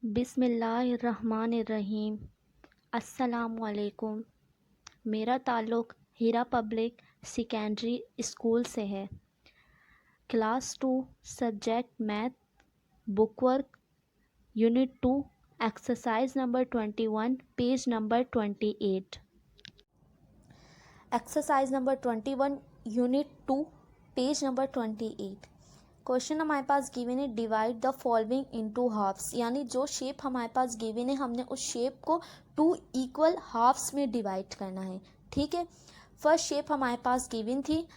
बिस्मिल्लाहिर्रहमानिर्रहीम। अस्सलामुअलैकुम। मेरा ताल्लुक़ हीरा पब्लिक सेकेंडरी स्कूल से है। Class 2 subject math, book work, unit 2, exercise number 21, page number 28। Exercise number 21, unit 2, page number 28। Question हमारे पास गिवन है, divide the following into halves. यानी जो शेप हमारे पास गिवन है, हमने उस शेप को 2 इक्वल हाफ्स में डिवाइड करना है। ठीक है, फर्स्ट शेप हमारे पास गिवन थी,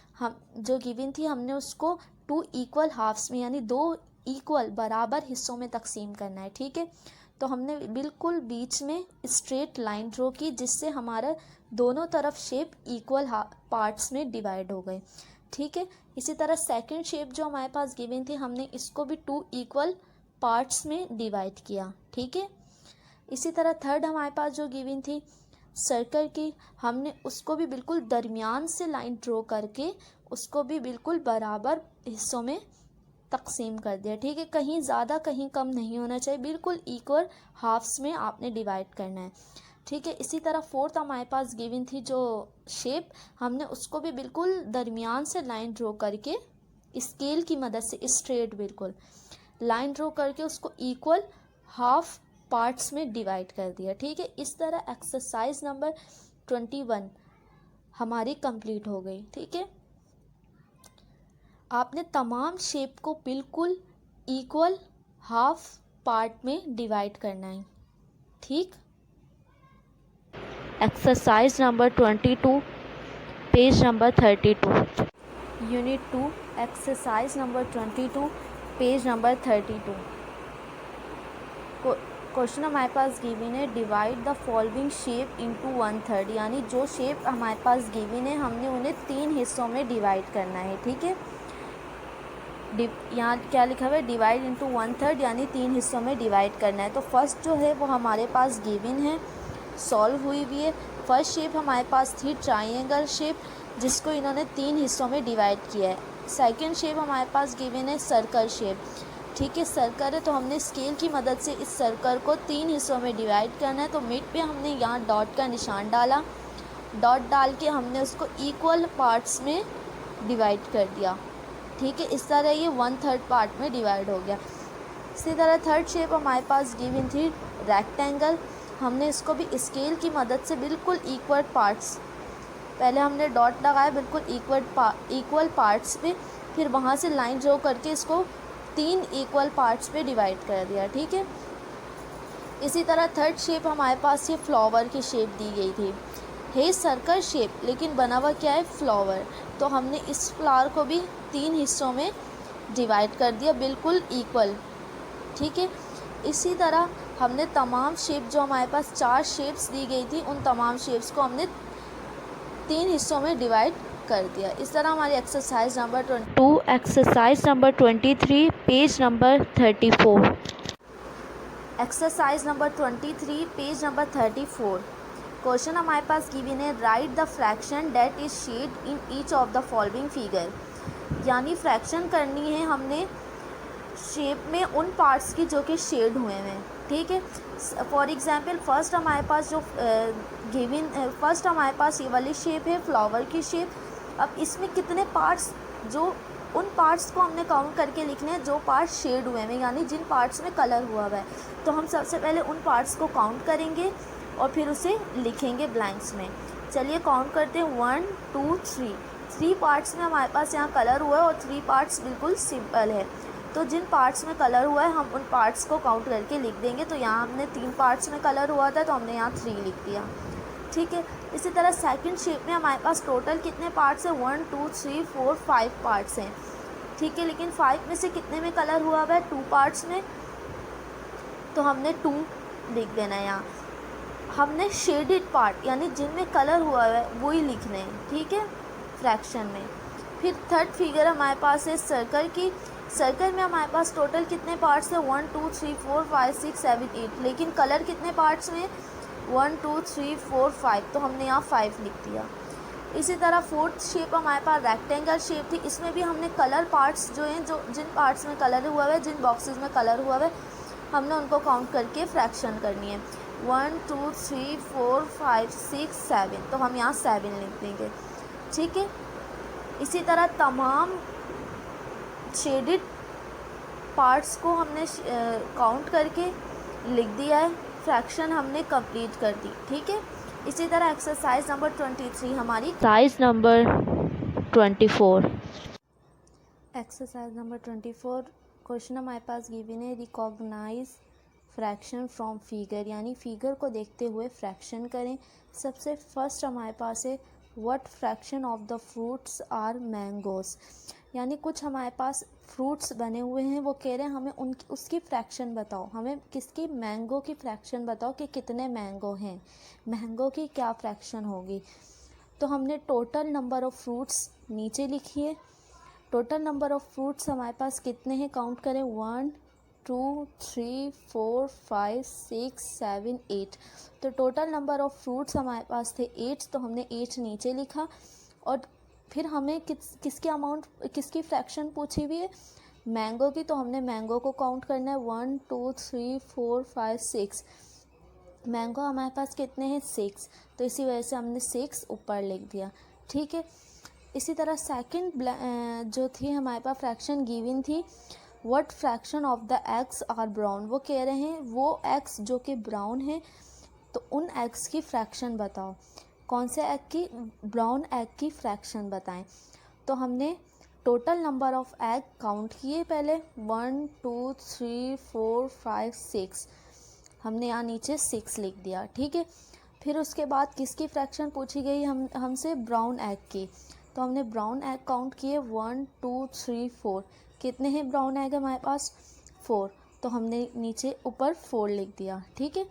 हमने उसको 2 इक्वल हाफ्स में यानी 2 इक्वल बराबर हिस्सों में तकसीम करना है। ठीक है, तो हमने बिल्कुल बीच में स्ट्रेट लाइन ड्रॉ की, जिससे हमारा दोनों तरफ शेप इक्वल पार्ट्स में डिवाइड हो गए। ठीक है, इसी तरह सेकंड शेप जो हमारे पास गिवन थी, हमने इसको भी 2 इक्वल पार्ट्स में डिवाइड किया। ठीक है, इसी तरह थर्ड हमारे पास जो गिवन थी सर्कल की, हमने उसको भी बिल्कुल दरमियान से लाइन ड्रॉ करके उसको भी बिल्कुल बराबर हिस्सों में तकसीम कर दिया। ठीक है, कहीं ज़्यादा कहीं कम नहीं होना चाहिए, बिल्कुल इक्वल हाफ्स में आपने डिवाइड करना है। ठीक है, इसी तरह फोर्थ हमारे पास गिवन थी जो शेप, हमने उसको भी बिल्कुल दरमियान से लाइन ड्रॉ करके स्केल की मदद से स्ट्रेट बिल्कुल लाइन ड्रॉ करके उसको इक्वल हाफ पार्ट्स में डिवाइड कर दिया। ठीक है, इस तरह एक्सरसाइज नंबर 21 हमारी कंप्लीट हो गई। ठीक है, आपने तमाम शेप को बिल्कुल इक्वल हाफ पार्ट में डिवाइड करना है। ठीक, exercise number 22, page number 32। Unit 2, exercise number 22, page number 32। Question हमारे पास गिवन है, divide the following shape into 1/3। यानी जो शेप हमारे पास गिवन है, हमने उन्हें 3 हिस्सों में डिवाइड करना है। ठीक है, यहाँ क्या लिखा हुआ है, डिवाइड इनटू 1/3 यानी 3 हिस्सों में डिवाइड करना है। तो फर्स्ट जो है वो हमारे पास गिवन है, सॉल्व हुई हुई है। फर्स्ट शेप हमारे पास थी ट्राइंगल शेप, जिसको इन्होंने 3 हिस्सों में डिवाइड किया है। सेकंड शेप हमारे पास गिवन है सर्कल शेप। ठीक है, सर्कल है तो हमने स्केल की मदद से इस सर्कल को 3 हिस्सों में डिवाइड करना है। तो मिड पे हमने यहाँ डॉट का निशान डाला, डॉट डाल के हमने उसको इक्वल पार्ट्स में डिवाइड कर दिया। ठीक है, इस तरह ये 1/3 पार्ट में डिवाइड हो गया। इसी तरह थर्ड शेप हमारे पास गिवन थी रेक्टेंगल, हमने इसको भी स्केल की मदद से बिल्कुल इक्वल पार्ट्स, पहले हमने डॉट लगाया बिल्कुल इक्वल पार्ट्स पे, फिर वहाँ से लाइन ड्रॉ करके इसको 3 इक्वल पार्ट्स पे डिवाइड कर दिया। ठीक है, इसी तरह थर्ड शेप हमारे पास ये फ्लावर की शेप दी गई थी, है सर्कल शेप लेकिन बना हुआ क्या है, फ्लावर। तो हमने इस फ्लावर को भी 3 हिस्सों में डिवाइड कर दिया बिल्कुल इक्वल। ठीक है, इसी तरह हमने तमाम शेप जो हमारे पास 4 शेप्स दी गई थी, उन तमाम शेप्स को हमने 3 हिस्सों में डिवाइड कर दिया। इस तरह हमारी exercise number 22, exercise number 23, page number 34। Exercise number 23, page number 34। Question हमारे पास गिवन है, write the fraction that is shade in each of the following figure. यानी फ्रैक्शन करनी है हमने शेप में उन पार्ट्स की जो कि शेड हुए हैं। ठीक है, फॉर एग्जांपल फर्स्ट हमारे पास जो फर्स्ट हमारे पास ये वाली शेप है फ्लावर की शेप। अब इसमें कितने पार्ट्स, जो उन पार्ट्स को हमने काउंट करके लिखने हैं जो पार्ट्स शेड हुए हैं, यानी जिन पार्ट्स में कलर हुआ है। तो हम सबसे पहले उन पार्ट्स को काउंट करेंगे और फिर उसे लिखेंगे ब्लैंक्स में। चलिए काउंट करते हैं, 1 2 3 पार्ट्स में हमारे पास यहाँ कलर हुआ है और 3 पार्ट्स बिल्कुल सिंपल है। तो जिन पार्ट्स में कलर हुआ है हम उन पार्ट्स को काउंट करके लिख देंगे। तो यहाँ हमने 3 पार्ट्स में कलर हुआ था तो हमने यहाँ 3 लिख दिया। ठीक है, इसी तरह सेकंड शेप में हमारे पास टोटल कितने पार्ट्स हैं, 1 2 3 4 5 पार्ट्स हैं। ठीक है, लेकिन 5 में से कितने में कलर हुआ है, 2 पार्ट्स में, तो हमने 2 लिख देना है। यहाँ हमने शेडेड पार्ट यानी जिनमें कलर हुआ है वही लिखने हैं। ठीक है, फ्रैक्शन में। फिर थर्ड फिगर हमारे पास है सर्कल की। सर्कल में हमारे पास टोटल कितने पार्ट्स हैं, 1 2 3 4 5 6 7 8, लेकिन कलर कितने पार्ट्स में, 1 2 3 4 5, तो हमने यहाँ 5 लिख दिया। इसी तरह फोर्थ शेप हमारे पास रेक्टेंगल शेप थी, इसमें भी हमने कलर पार्ट्स जो हैं, जो जिन पार्ट्स में कलर हुआ है, जिन बॉक्सेस में कलर हुआ है, हमने उनको काउंट करके फ्रैक्शन करनी है। 1 2 3 4 5 6 7, तो हम यहाँ 7 लिख देंगे। ठीक है, इसी तरह तमाम शेडेड पार्ट्स को हमने काउंट करके लिख दिया है, फ्रैक्शन हमने कंप्लीट कर दी। ठीक है, इसी तरह एक्सरसाइज नंबर 23 हमारी exercise number 24। Exercise number 24 question हमारे पास गिवन है, रिकॉग्नाइज फ्रैक्शन फ्रॉम फिगर, यानी फिगर को देखते हुए फ्रैक्शन करें। सबसे फर्स्ट हमारे पास है what fraction of the fruits are mangoes, यानी कुछ हमारे पास फ्रूट्स बने हुए हैं, वो कह रहे हैं हमें उसकी फ्रैक्शन बताओ, हमें किसकी, मैंगो की फ्रैक्शन बताओ कि कितने मैंगो हैं, मैंगो की क्या फ्रैक्शन होगी। तो हमने टोटल नंबर ऑफ़ फ्रूट्स नीचे लिखी है। टोटल नंबर ऑफ़ फ्रूट्स हमारे पास कितने हैं, काउंट करें, 1 2 3 4 5 6 7 8। तो टोटल नंबर ऑफ़ फ्रूट्स हमारे पास थे 8, तो हमने 8 नीचे लिखा। और फिर हमें किसकी फ्रैक्शन पूछी हुई है, मैंगो की, तो हमने मैंगो को काउंट करना है, 1 2 3 4 5 6। मैंगो हमारे पास कितने हैं, 6, तो इसी वजह से हमने 6 ऊपर लिख दिया। ठीक है, इसी तरह सेकंड जो थी हमारे पास फ्रैक्शन गिवन थी, what fraction of the eggs are brown, वो कह रहे हैं वो एग्स जो कि ब्राउन है, तो उन एग्स की फ्रैक्शन बताओ, कौन से एग की, ब्राउन एग की फ्रैक्शन बताएं। तो हमने total number of egg count किए पहले, 1 2 3 4 5 6, हमने यहाँ नीचे 6 लिख दिया। ठीक है, फिर उसके बाद किसकी फ्रैक्शन पूछी गई हमसे, ब्राउन एग की, तो हमने ब्राउन एग काउंट किए, 1 2 3 4, कितने हैं ब्राउन एग हमारे पास, 4, तो हमने नीचे ऊपर 4 लिख दिया। ठीक है,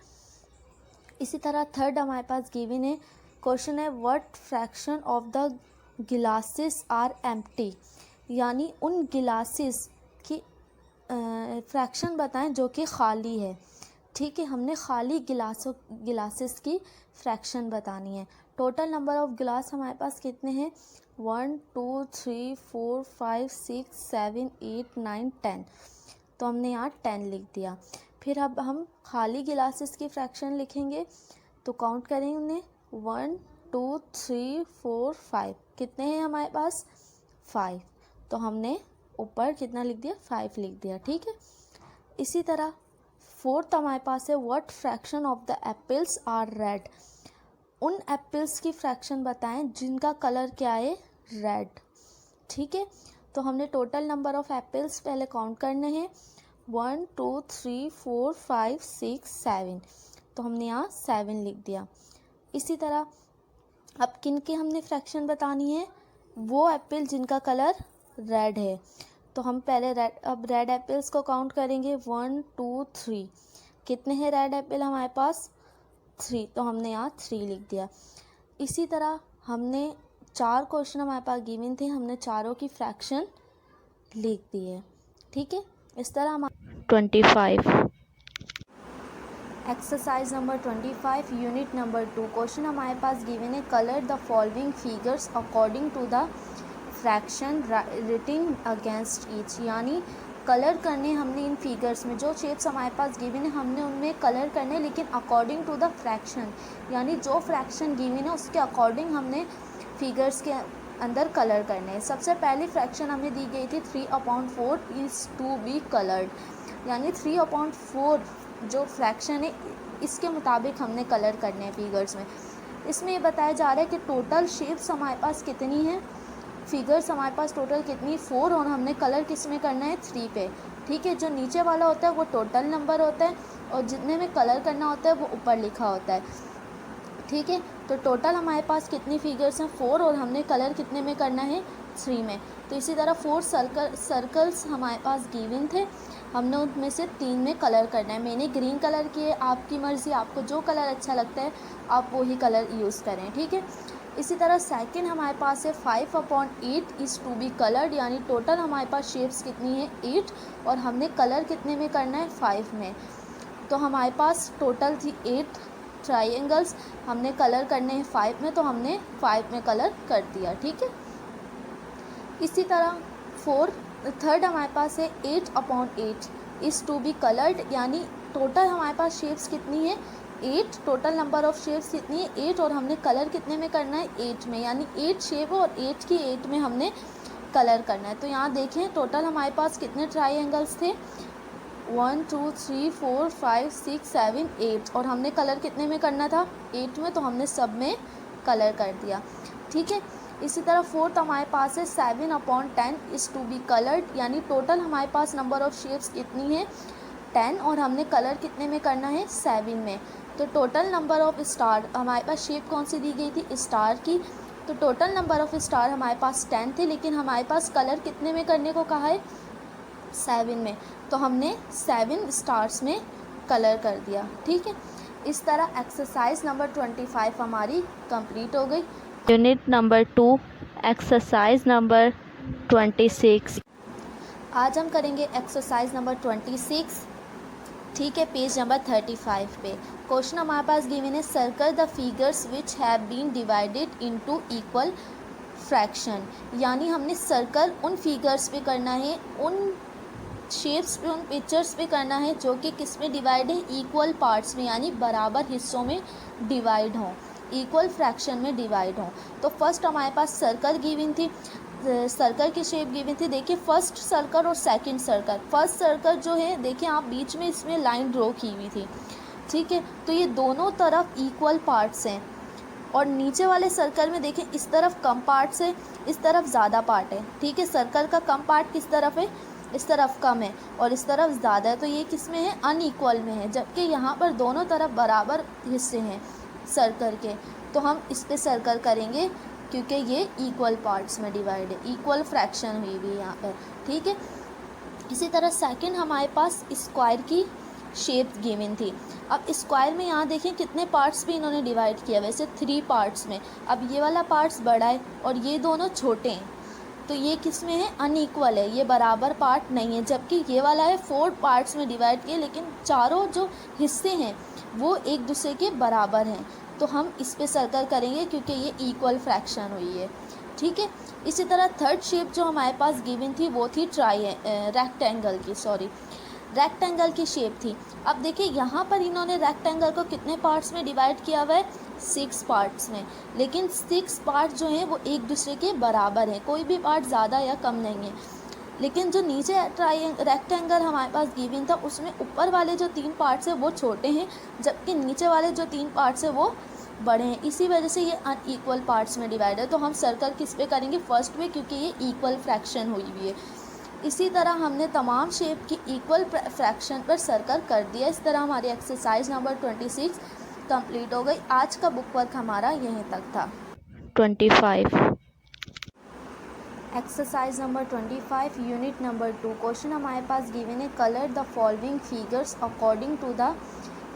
इसी तरह थर्ड हमारे पास गिवन है, क्वेश्चन है what fraction of the glasses are empty, यानी उन गिलासेस की फ्रैक्शन बताएं जो कि खाली है। ठीक है, हमने खाली गिलासेस की फ्रैक्शन बतानी है। टोटल नंबर ऑफ़ गिलास हमारे पास कितने हैं, 1 2 3 4 5 6 7 8 9 10, तो हमने यहाँ 10 लिख दिया। फिर अब हम खाली गिलासेस की फ्रैक्शन लिखेंगे, तो काउंट करेंगे उन्हें, 1 2 3 4 5, कितने हैं हमारे पास, 5, तो हमने ऊपर कितना लिख दिया, 5 लिख दिया। ठीक है, इसी तरह फोर्थ हमारे पास है what fraction of the apples are red, उन एप्पल्स की फ्रैक्शन बताएं जिनका कलर क्या है, रेड। ठीक है, तो हमने टोटल नंबर ऑफ़ एप्पल्स पहले काउंट करने हैं, 1 2 3 4 5 6 7, तो हमने यहाँ 7 लिख दिया। इसी तरह अब किन की हमने फ्रैक्शन बतानी है, वो एप्पल जिनका कलर रेड है, तो हम पहले रेड एप्पल्स को काउंट करेंगे, 1 2 3, कितने हैं रेड एप्पल हमारे पास, 3, तो हमने यहाँ 3 लिख दिया। इसी तरह हमने 4 क्वेश्चन हमारे पास गिवन थे, हमने चारों की फ्रैक्शन लिख दी है। ठीक है, इस तरह हम 25। Exercise number 25 unit number 2 question हमारे पास गिवन है, colour the following figures according to the fraction written against each, यानी कलर करने हमने इन फिगर्स में, जो शेप्स हमारे पास गिवन है हमने उनमें कलर करने, लेकिन अकॉर्डिंग टू द फ्रैक्शन, यानी जो फ्रैक्शन गिवन है उसके अकॉर्डिंग हमने फिगर्स के अंदर कलर करने हैं। सबसे पहली फ्रैक्शन हमें दी गई थी 3/4 इज़ टू बी कलर्ड, यानी 3/4 जो फ्रैक्शन है इसके मुताबिक हमने कलर करने हैं फिगर्स में। इसमें ये बताया जा रहा है कि टोटल शेप्स हमारे पास कितनी हैं, फिगर्स हमारे पास टोटल कितनी, 4, और हमने कलर किस में करना है, 3 पे। ठीक है, जो नीचे वाला होता है वो टोटल नंबर होता है, और जितने में कलर करना होता है वो ऊपर लिखा होता है। ठीक है, तो टोटल हमारे पास कितनी फिगर्स हैं, 4, और हमने कलर कितने में करना है, 3 में। तो इसी तरह 4 सर्कल्स हमारे पास गिवन थे, हमने उनमें से 3 में कलर करना है। मैंने ग्रीन कलर किए, आपकी मर्ज़ी, आपको जो कलर अच्छा लगता है आप वही कलर यूज़ करें। ठीक है, इसी तरह सेकंड हमारे पास है 5/8 इज़ टू बी कलर्ड, यानी टोटल हमारे पास शेप्स कितनी है, 8, और हमने कलर कितने में करना है, 5 में। तो हमारे पास टोटल थी 8 ट्राइंगल्स, हमने कलर करने हैं 5 में, तो हमने 5 में कलर कर दिया। ठीक है, इसी तरह थर्ड हमारे पास है 8/8, इज़ टू बी कलर्ड, यानी टोटल हमारे पास शेप्स कितनी है 8, टोटल नंबर ऑफ़ शेप्स कितनी है 8, और हमने कलर कितने में करना है 8 में, यानी 8 शेप और 8 की 8 में हमने कलर करना है। तो यहाँ देखें टोटल हमारे पास कितने ट्राइंगल्स थे 1 2 3 4 5 6 7 8, और हमने कलर कितने में करना था 8 में, तो हमने सब में कलर कर दिया। ठीक है, इसी तरह फोर्थ हमारे पास है 7/10 इज़ टू बी कलर्ड, यानी टोटल हमारे पास नंबर ऑफ़ शेप्स कितनी है 10, और हमने कलर कितने में करना है 7 में। तो टोटल नंबर ऑफ़ स्टार, हमारे पास शेप कौन सी दी गई थी स्टार की, तो टोटल नंबर ऑफ़ स्टार हमारे पास 10 थे, लेकिन हमारे पास कलर कितने में करने को कहा है 7 में, तो हमने 7 स्टार्स में कलर कर दिया। ठीक है, इस तरह एक्सरसाइज नंबर 25 हमारी कंप्लीट हो गई। Unit number 2 exercise number 26। आज हम करेंगे एक्सरसाइज नंबर 26। ठीक है, पेज नंबर 35 पे क्वेश्चन हमारे पास गिवन है circle the figures which have been divided into equal fraction, यानी हमने सर्कल उन फिगर्स पे करना है, उन शेप्स पे, उन पिक्चर्स पे करना है जो कि किस में डिवाइड है इक्वल पार्ट्स में, यानी बराबर हिस्सों में डिवाइड हों, इक्वल फ्रैक्शन में डिवाइड हों। तो फर्स्ट हमारे पास सर्कल गिवन थी, सर्कल की शेप गिवन थी। देखिए फर्स्ट सर्कल और सेकंड सर्कल, फर्स्ट सर्कल जो है देखिए आप बीच में इसमें लाइन ड्रॉ की हुई थी। ठीक है, तो ये दोनों तरफ इक्वल पार्ट्स हैं, और नीचे वाले सर्कल में देखें इस तरफ कम पार्ट्स है, इस तरफ ज़्यादा पार्ट है। ठीक है, सर्कल का कम पार्ट किस तरफ है, इस तरफ कम है, और इस तरफ ज़्यादा है, तो ये किस में है अनइक्वल में है, जबकि यहाँ पर दोनों तरफ बराबर हिस्से हैं सर्कल के। तो हम इस पे सर्कल करेंगे क्योंकि ये इक्वल पार्ट्स में डिवाइड है, इक्वल फ्रैक्शन हुई हुई है यहाँ पर। ठीक है, इसी तरह सेकंड हमारे पास स्क्वायर की शेप गिवन थी। अब स्क्वायर में यहाँ देखें कितने पार्ट्स भी इन्होंने डिवाइड किया, वैसे 3 पार्ट्स में। अब ये वाला पार्ट्स बड़ा है और ये दोनों छोटे हैं, तो ये किस में है अनइक्वल है, ये बराबर पार्ट नहीं है, जबकि ये वाला है 4 पार्ट्स में डिवाइड किया, लेकिन चारों जो हिस्से हैं वो एक दूसरे के बराबर हैं। तो हम इस पे सर्कल करेंगे क्योंकि ये इक्वल फ्रैक्शन हुई है। ठीक है, इसी तरह थर्ड शेप जो हमारे पास गिवन थी वो थी रेक्टेंगल की शेप थी। अब देखिए यहाँ पर इन्होंने रेक्टेंगल को कितने पार्ट्स में डिवाइड किया हुआ है 6 पार्ट्स में, लेकिन 6 पार्ट जो हैं वो एक दूसरे के बराबर हैं, कोई भी पार्ट ज़्यादा या कम नहीं है। लेकिन जो नीचे रेक्टेंगल हमारे पास गिवन था उसमें ऊपर वाले जो 3 पार्ट्स हैं वो छोटे हैं, जबकि नीचे वाले जो 3 पार्ट्स हैं वो बड़े हैं, इसी वजह से ये अनइक्वल पार्ट्स में डिवाइड है। तो हम सर्कल किस पे करेंगे फर्स्ट पे, क्योंकि ये इक्वल फ्रैक्शन हुई हुई है। इसी तरह हमने तमाम शेप की इक्वल फ्रैक्शन पर सर्कल कर दिया। इस तरह हमारी एक्सरसाइज नंबर 26 कंप्लीट हो गई। आज का बुक वर्क हमारा यहीं तक था। 25 exercise number 25 unit number 2 question हमारे पास गिवन है colour the following figures according to the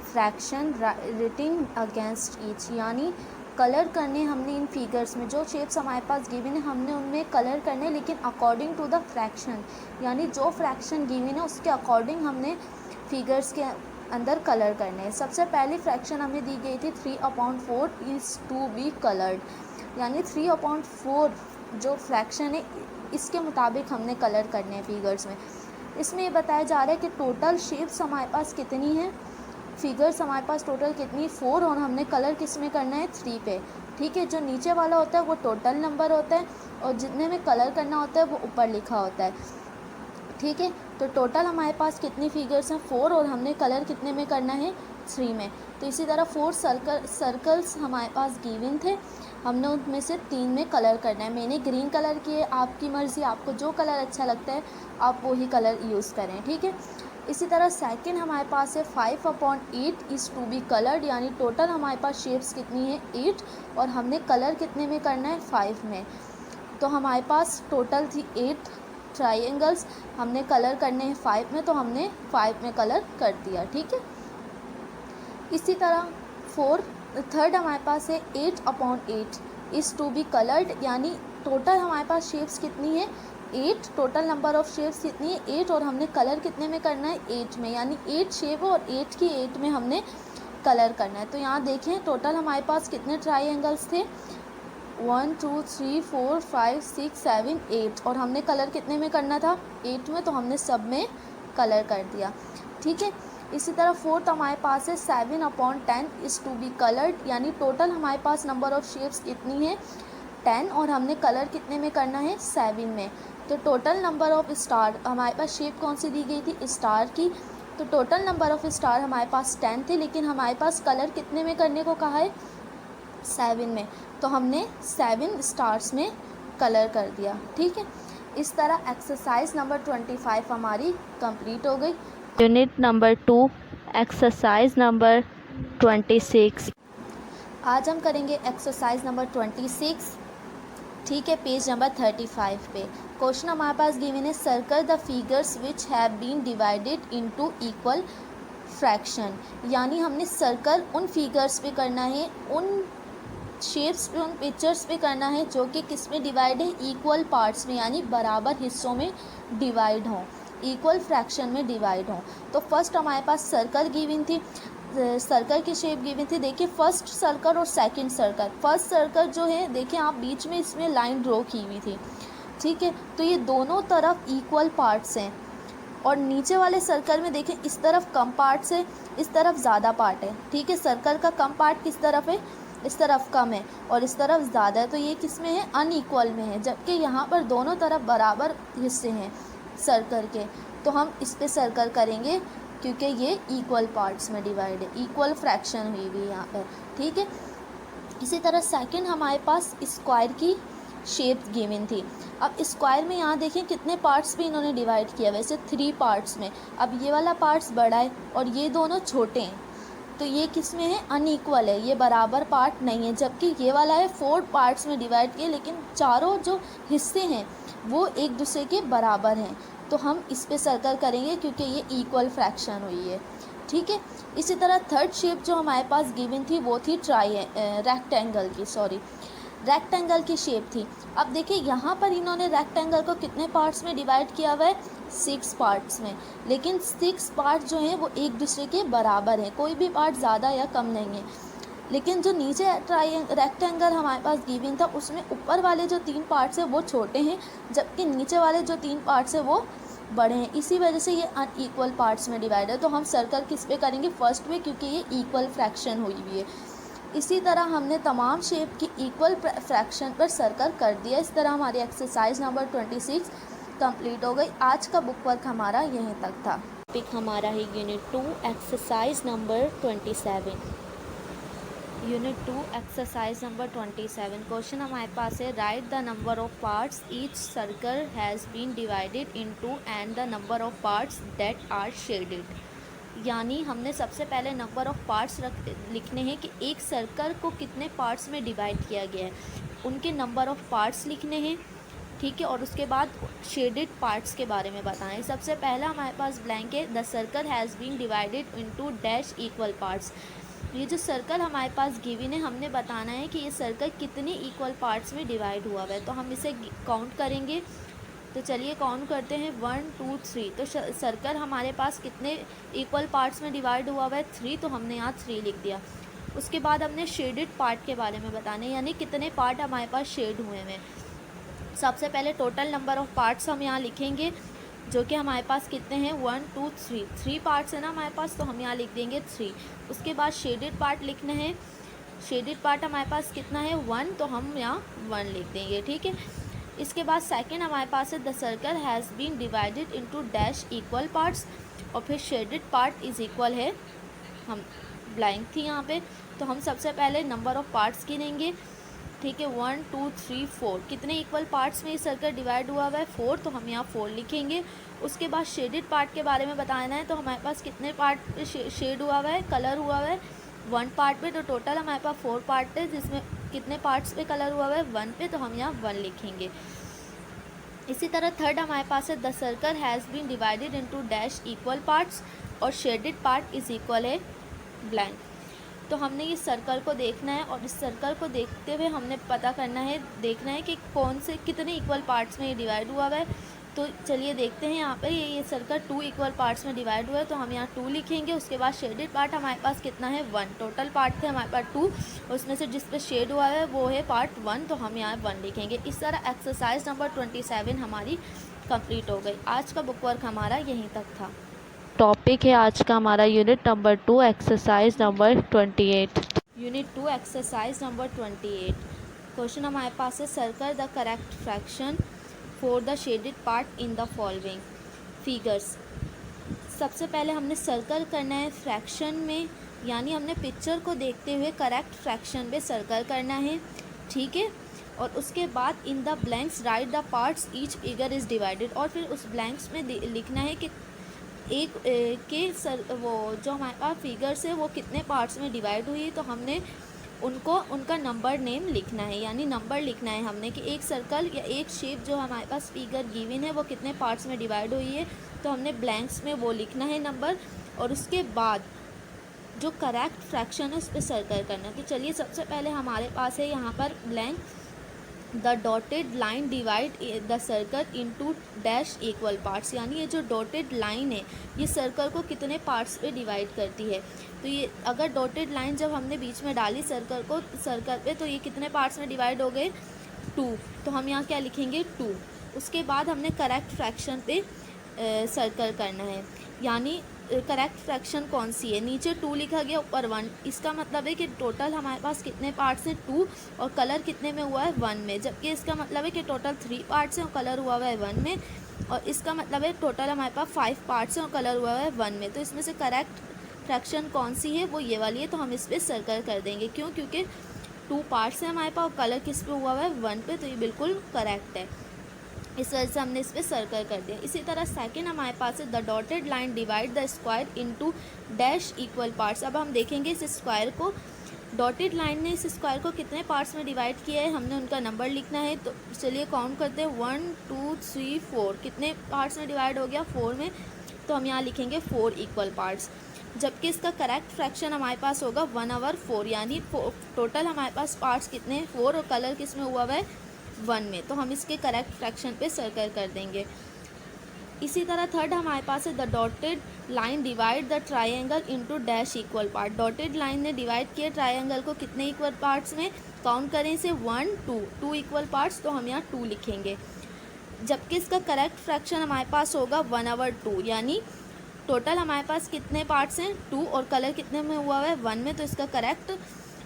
fraction written against each, यानी कलर करने हमने इन फिगर्स में, जो शेप्स हमारे पास गिवन है हमने उनमें कलर करने, लेकिन अकॉर्डिंग टू द फ्रैक्शन, यानी जो फ्रैक्शन गिवन है उसके अकॉर्डिंग हमने फिगर्स के अंदर कलर करने हैं। सबसे पहली फ्रैक्शन हमें दी गई थी 3/4 इज़ टू बी कलर्ड, यानी 3/4 जो फ्रैक्शन है इसके मुताबिक हमने कलर करने हैं फिगर्स में। इसमें ये बताया जा रहा है कि टोटल शेप्स हमारे पास कितनी हैं, फिगर्स हमारे पास टोटल कितनी 4, और हमने कलर किस में करना है 3 पे। ठीक है, जो नीचे वाला होता है वो टोटल नंबर होता है, और जितने में कलर करना होता है वो ऊपर लिखा होता है। ठीक है, तो टोटल हमारे पास कितनी फिगर्स हैं 4, और हमने कलर कितने में करना है 3 में। तो इसी तरह 4 सर्कल्स हमारे पास गिवन थे, हमने उनमें से 3 में कलर करना है। मैंने ग्रीन कलर किए, आपकी मर्ज़ी, आपको जो कलर अच्छा लगता है आप वही कलर यूज़ करें। ठीक है, इसी तरह सेकंड हमारे पास है 5/8 इज़ टू बी कलर्ड, यानी टोटल हमारे पास शेप्स कितनी है 8, और हमने कलर कितने में करना है 5 में। तो हमारे पास टोटल थी 8 ट्राइंगल्स, हमने कलर करने हैं 5 में, तो हमने 5 में कलर कर दिया। ठीक है, इसी तरह थर्ड हमारे पास है 8/8 इज़ टू बी कलर्ड, यानी टोटल हमारे पास शेप्स कितनी है 8, टोटल नंबर ऑफ़ शेप्स कितनी है 8, और हमने कलर कितने में करना है 8 में, यानी 8 शेप और 8 की 8 में हमने कलर करना है। तो यहाँ देखें टोटल हमारे पास कितने ट्राइंगल्स थे 1 2 3 4 5 6 7 8, और हमने कलर कितने में करना था 8 में, तो हमने सब में कलर कर दिया, ठीक है। इसी तरह फोर्थ हमारे पास है 7/10 इज़ टू बी कलर्ड, यानी टोटल हमारे पास नंबर ऑफ़ शेप्स कितनी है 10 और हमने कलर कितने में करना है 7 में। तो टोटल नंबर ऑफ़ स्टार हमारे पास शेप कौन सी दी गई थी स्टार की, तो टोटल नंबर ऑफ़ स्टार हमारे पास 10 थे, लेकिन हमारे पास कलर कितने में करने को कहा है 7 में, तो हमने 7 स्टार्स में कलर कर दिया, ठीक है। इस तरह एक्सरसाइज नंबर 25 हमारी कंप्लीट हो गई। Unit number 2 exercise number 26। आज हम करेंगे एक्सरसाइज नंबर 26, ठीक है, पेज नंबर 35 पे। क्वेश्चन हमारे पास गिवन है circle the figures which have been divided into equal fraction, यानी हमने सर्कल उन फिगर्स पे करना है, उन शेप्स पे, उन पिक्चर्स पे करना है जो कि किस में डिवाइड है इक्वल पार्ट्स में, यानी बराबर हिस्सों में डिवाइड हों, इक्वल फ्रैक्शन में डिवाइड हों। तो फर्स्ट हमारे पास सर्कल गिवन थी, सर्कल की शेप गिवन थी। देखिए फर्स्ट सर्कल और सेकंड सर्कल, फर्स्ट सर्कल जो है देखिए आप बीच में इसमें लाइन ड्रॉ की हुई थी, ठीक है। तो ये दोनों तरफ इक्वल पार्ट्स हैं, और नीचे वाले सर्कल में देखें इस तरफ कम पार्ट्स है, इस तरफ ज़्यादा पार्ट है, ठीक है। सर्कल का कम पार्ट किस तरफ है, इस तरफ कम है और इस तरफ ज़्यादा है, तो ये किस में है अनइक्वल में है, जबकि यहाँ पर दोनों तरफ बराबर हिस्से हैं सर्कल के। तो हम इस पे सर्कल करेंगे क्योंकि ये इक्वल पार्ट्स में डिवाइड है, इक्वल फ्रैक्शन हुई हुई यहाँ पर, ठीक है। इसी तरह सेकंड हमारे पास स्क्वायर की शेप गिवन थी। अब स्क्वायर में यहाँ देखें कितने पार्ट्स भी इन्होंने डिवाइड किया, वैसे 3 पार्ट्स में। अब ये वाला पार्ट्स बड़ा है और ये दोनों छोटे हैं, तो ये किस में है अनइक्वल है, ये बराबर पार्ट नहीं है, जबकि ये वाला है 4 पार्ट्स में डिवाइड किए, लेकिन चारों जो हिस्से हैं वो एक दूसरे के बराबर हैं। तो हम इस पे सर्कल करेंगे क्योंकि ये इक्वल फ्रैक्शन हुई है, ठीक है। इसी तरह थर्ड शेप जो हमारे पास गिवन थी वो थी रेक्टेंगल की शेप थी। अब देखिए यहाँ पर इन्होंने रेक्टेंगल को कितने पार्ट्स में डिवाइड किया हुआ है 6 पार्ट्स में, लेकिन 6 पार्ट जो हैं वो एक दूसरे के बराबर हैं, कोई भी पार्ट ज़्यादा या कम नहीं है। लेकिन जो नीचे रेक्टेंगल हमारे पास गिवन था उसमें ऊपर वाले जो 3 पार्ट्स हैं वो छोटे हैं, जबकि नीचे वाले जो 3 पार्ट्स हैं वो बड़े हैं, इसी वजह से ये अनइक्वल पार्ट्स में डिवाइड है। तो हम सर्कल किस पे करेंगे फर्स्ट पे, क्योंकि ये इक्वल फ्रैक्शन हुई हुई है। इसी तरह हमने तमाम शेप की इक्वल फ्रैक्शन पर सर्कल कर दिया। इस तरह हमारी एक्सरसाइज नंबर 26 कंप्लीट हो गई। आज का बुक वर्क हमारा यहीं तक था। टॉपिक हमारा है unit 2 exercise number 27। Unit 2 exercise number 27। Question हमारे पास है write the number of parts each circle has been divided into and the number of parts that are shaded, यानी हमने सबसे पहले नंबर ऑफ़ पार्ट्स लिखने हैं कि एक सर्कल को कितने पार्ट्स में डिवाइड किया गया है, उनके नंबर ऑफ़ पार्ट्स लिखने हैं, ठीक है। और उसके बाद शेडेड पार्ट्स के बारे में बताएं। सबसे पहला हमारे पास ब्लैंक है the circle has been divided into dash equal parts. ये जो सर्कल हमारे पास गिवन है हमने बताना है कि ये सर्कल कितने इक्वल पार्ट्स में डिवाइड हुआ है, तो हम इसे काउंट करेंगे। तो चलिए काउंट करते हैं 1 2 3। तो सर्कल हमारे पास कितने इक्वल पार्ट्स में डिवाइड हुआ है 3, तो हमने यहाँ 3 लिख दिया। उसके बाद हमने शेडेड पार्ट के बारे में बताने, यानी कितने पार्ट हमारे पास शेड हुए हैं। सबसे पहले टोटल नंबर ऑफ़ पार्ट्स हम यहाँ लिखेंगे, जो कि हमारे पास कितने हैं 1 2 3 पार्ट्स है ना हमारे पास, तो हम यहाँ लिख देंगे 3। उसके बाद शेडेड पार्ट लिखना है, शेडेड पार्ट हमारे पास कितना है 1, तो हम यहाँ 1 लिख देंगे, ठीक है। इसके बाद सेकंड हमारे पास है the circle has been divided into dash equal parts, और फिर शेडेड पार्ट इज़ इक्वल है, हम ब्लैंक थी यहाँ पे, तो हम सबसे पहले नंबर ऑफ़ पार्ट्स गिनेंगे, ठीक है। 1 2 3 4 कितने इक्वल पार्ट्स में ये सर्कल डिवाइड हुआ है 4, तो हम यहाँ 4 लिखेंगे। उसके बाद शेडेड पार्ट के बारे में बताना है, तो हमारे पास कितने पार्ट पे शेड हुआ है, कलर हुआ है 1 पार्ट पे, तो टोटल हमारे पास 4 पार्ट है, जिसमें कितने पार्ट्स पे कलर हुआ है 1 पे, तो हम यहाँ 1 लिखेंगे। इसी तरह थर्ड हमारे पास है the circle has been divided into dash equal parts, और शेडेड पार्ट इज़ इक्वल है ब्लैंक। तो हमने इस सर्कल को देखना है, और इस सर्कल को देखते हुए हमने पता करना है, देखना है कि कौन से कितने इक्वल पार्ट्स में ये डिवाइड हुआ है। तो चलिए देखते हैं यहाँ पे ये सर्कल 2 इक्वल पार्ट्स में डिवाइड हुआ है, तो हम यहाँ 2 लिखेंगे। उसके बाद शेडेड पार्ट हमारे पास कितना है 1, टोटल पार्ट थे हमारे पास 2, उसमें से जिस पे शेड हुआ है वो है पार्ट 1, तो हम यहाँ 1 लिखेंगे। इस तरह एक्सरसाइज नंबर 27 हमारी कंप्लीट हो गई। आज का बुक वर्क हमारा यहीं तक था। टॉपिक है आज का हमारा unit number 2 exercise number 28। Unit 2 exercise number 28। Question हमारे पास है circle the correct fraction for the shaded part in the following figures. सबसे पहले हमने सर्कल करना है फ्रैक्शन में, यानी हमने पिक्चर को देखते हुए करेक्ट फ्रैक्शन पे सर्कल करना है, ठीक है। और उसके बाद in the blanks right the parts each figure is divided, और फिर उस ब्लैंक्स में लिखना है कि वो जो हमारे पास फिगर्स है वो कितने पार्ट्स में डिवाइड हुई है, तो हमने उनका नंबर नेम लिखना है, यानी नंबर लिखना है हमने कि एक सर्कल या एक शेप जो हमारे पास फिगर गिवन है वो कितने पार्ट्स में डिवाइड हुई है, तो हमने ब्लैंक्स में वो लिखना है नंबर। और उसके बाद जो करेक्ट फ्रैक्शन है उस पर सर्कल करना है। तो चलिए सबसे पहले हमारे पास है यहाँ पर blank, the dotted line divide the circle into dash equal parts, यानी ये जो डॉटेड लाइन है ये सर्कल को कितने पार्ट्स पे डिवाइड करती है। तो ये अगर डॉटेड लाइन जब हमने बीच में डाली सर्कल पे, तो ये कितने पार्ट्स में डिवाइड हो गए 2, तो हम यहाँ क्या लिखेंगे 2। उसके बाद हमने करेक्ट फ्रैक्शन पे सर्कल करना है, यानी करेक्ट फ्रैक्शन कौन सी है, नीचे 2 लिखा गया ऊपर 1, इसका मतलब है कि टोटल हमारे पास कितने पार्ट्स हैं 2, और कलर कितने में हुआ है 1 में, जबकि इसका मतलब है कि टोटल 3 पार्ट्स हैं और कलर हुआ है 1 में, और इसका मतलब है टोटल हमारे पास 5 पार्ट्स हैं और कलर हुआ है 1 में। तो इसमें से करेक्ट फ्रैक्शन कौन सी है, वो ये वाली है, तो हम इस पर सर्कल कर देंगे। क्यों? क्योंकि 2 पार्ट्स हैं हमारे पास और कलर किस पे हुआ है 1 पे, तो ये बिल्कुल करेक्ट है, इस वजह से हमने इस पर सर्कल कर दिया। इसी तरह सेकंड हमारे पास है the dotted line divide the square into dash equal parts. अब हम देखेंगे इस स्क्वायर को, डॉटेड लाइन ने इस स्क्वायर को कितने पार्ट्स में डिवाइड किया है, हमने उनका नंबर लिखना है। तो चलिए काउंट करते हैं 1 2 3 4, कितने पार्ट्स में डिवाइड हो गया 4 में, तो हम यहाँ लिखेंगे 4 इक्वल पार्ट्स। जबकि इसका करेक्ट फ्रैक्शन हमारे पास होगा 1/4, यानी टोटल हमारे पास पार्ट्स कितने हैं 4 और कलर किस में हुआ है 1 में, तो हम इसके करेक्ट फ्रैक्शन पे सर्कल कर देंगे। इसी तरह थर्ड हमारे पास है the dotted line divide the triangle into dash equal part. Dotted line ने डिवाइड किया ट्रायंगल को कितने इक्वल पार्ट्स में, काउंट करें इसे 1 2 इक्वल पार्ट्स, तो हम यहाँ 2 लिखेंगे। जबकि इसका करेक्ट फ्रैक्शन हमारे पास होगा 1/2, यानी टोटल हमारे पास कितने पार्ट्स हैं 2 और कलर कितने में हुआ है 1 में, तो इसका करेक्ट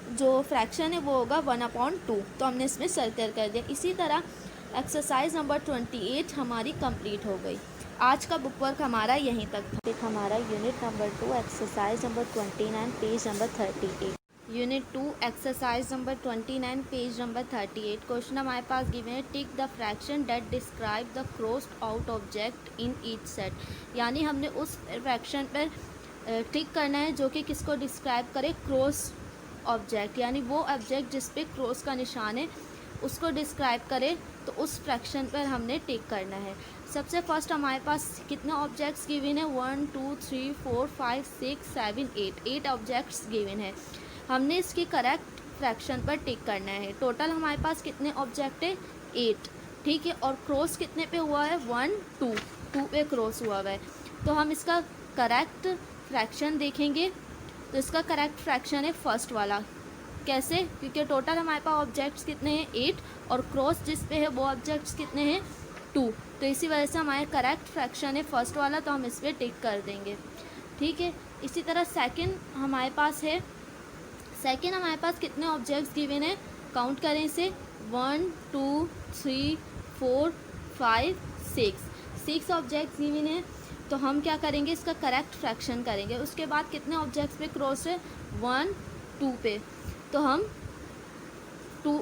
जो फ्रैक्शन है वो होगा 1/2, तो हमने इसमें सर्कल कर दिया। इसी तरह एक्सरसाइज नंबर 28 हमारी कंप्लीट हो गई। आज का बुक वर्क हमारा यहीं तक था। एक हमारा unit number 2 exercise number 29 page number 38। Unit 2 exercise number 29 page number 38। Question हमारे पास गिवन है tick the fraction that describe the crossed out object in each set, यानी हमने उस फ्रैक्शन पर टिक करना है जो कि किसको डिस्क्राइब करे, क्रॉस ऑब्जेक्ट, यानी वो ऑब्जेक्ट जिस पे क्रॉस का निशान है उसको डिस्क्राइब करे, तो उस फ्रैक्शन पर हमने टिक करना है। सबसे फर्स्ट हमारे पास कितने ऑब्जेक्ट्स गिवन है 1 2 3 4 5 6 7 8 ऑब्जेक्ट्स गिवन है। हमने इसकी करेक्ट फ्रैक्शन पर टिक करना है। टोटल हमारे पास कितने ऑब्जेक्ट है 8, ठीक है, और क्रॉस कितने पे हुआ है 1 2 पे क्रॉस हुआ है, तो हम इसका करेक्ट फ्रैक्शन देखेंगे। तो इसका करेक्ट फ्रैक्शन है फर्स्ट वाला। कैसे? क्योंकि टोटल हमारे पास ऑब्जेक्ट्स कितने हैं 8 और क्रॉस जिस पे है वो ऑब्जेक्ट्स कितने हैं 2, तो इसी वजह से हमारे करेक्ट फ्रैक्शन है फर्स्ट वाला, तो हम इस पर टिक कर देंगे, ठीक है। इसी तरह सेकंड हमारे पास है, सेकंड हमारे पास कितने ऑब्जेक्ट्स गिवन है, काउंट करें इसे 1 2 3 4 5 6 ऑब्जेक्ट्स गिवन है, तो हम क्या करेंगे इसका करेक्ट फ्रैक्शन करेंगे। उसके बाद कितने ऑब्जेक्ट्स पे क्रॉस है 1 2 पे, तो हम 2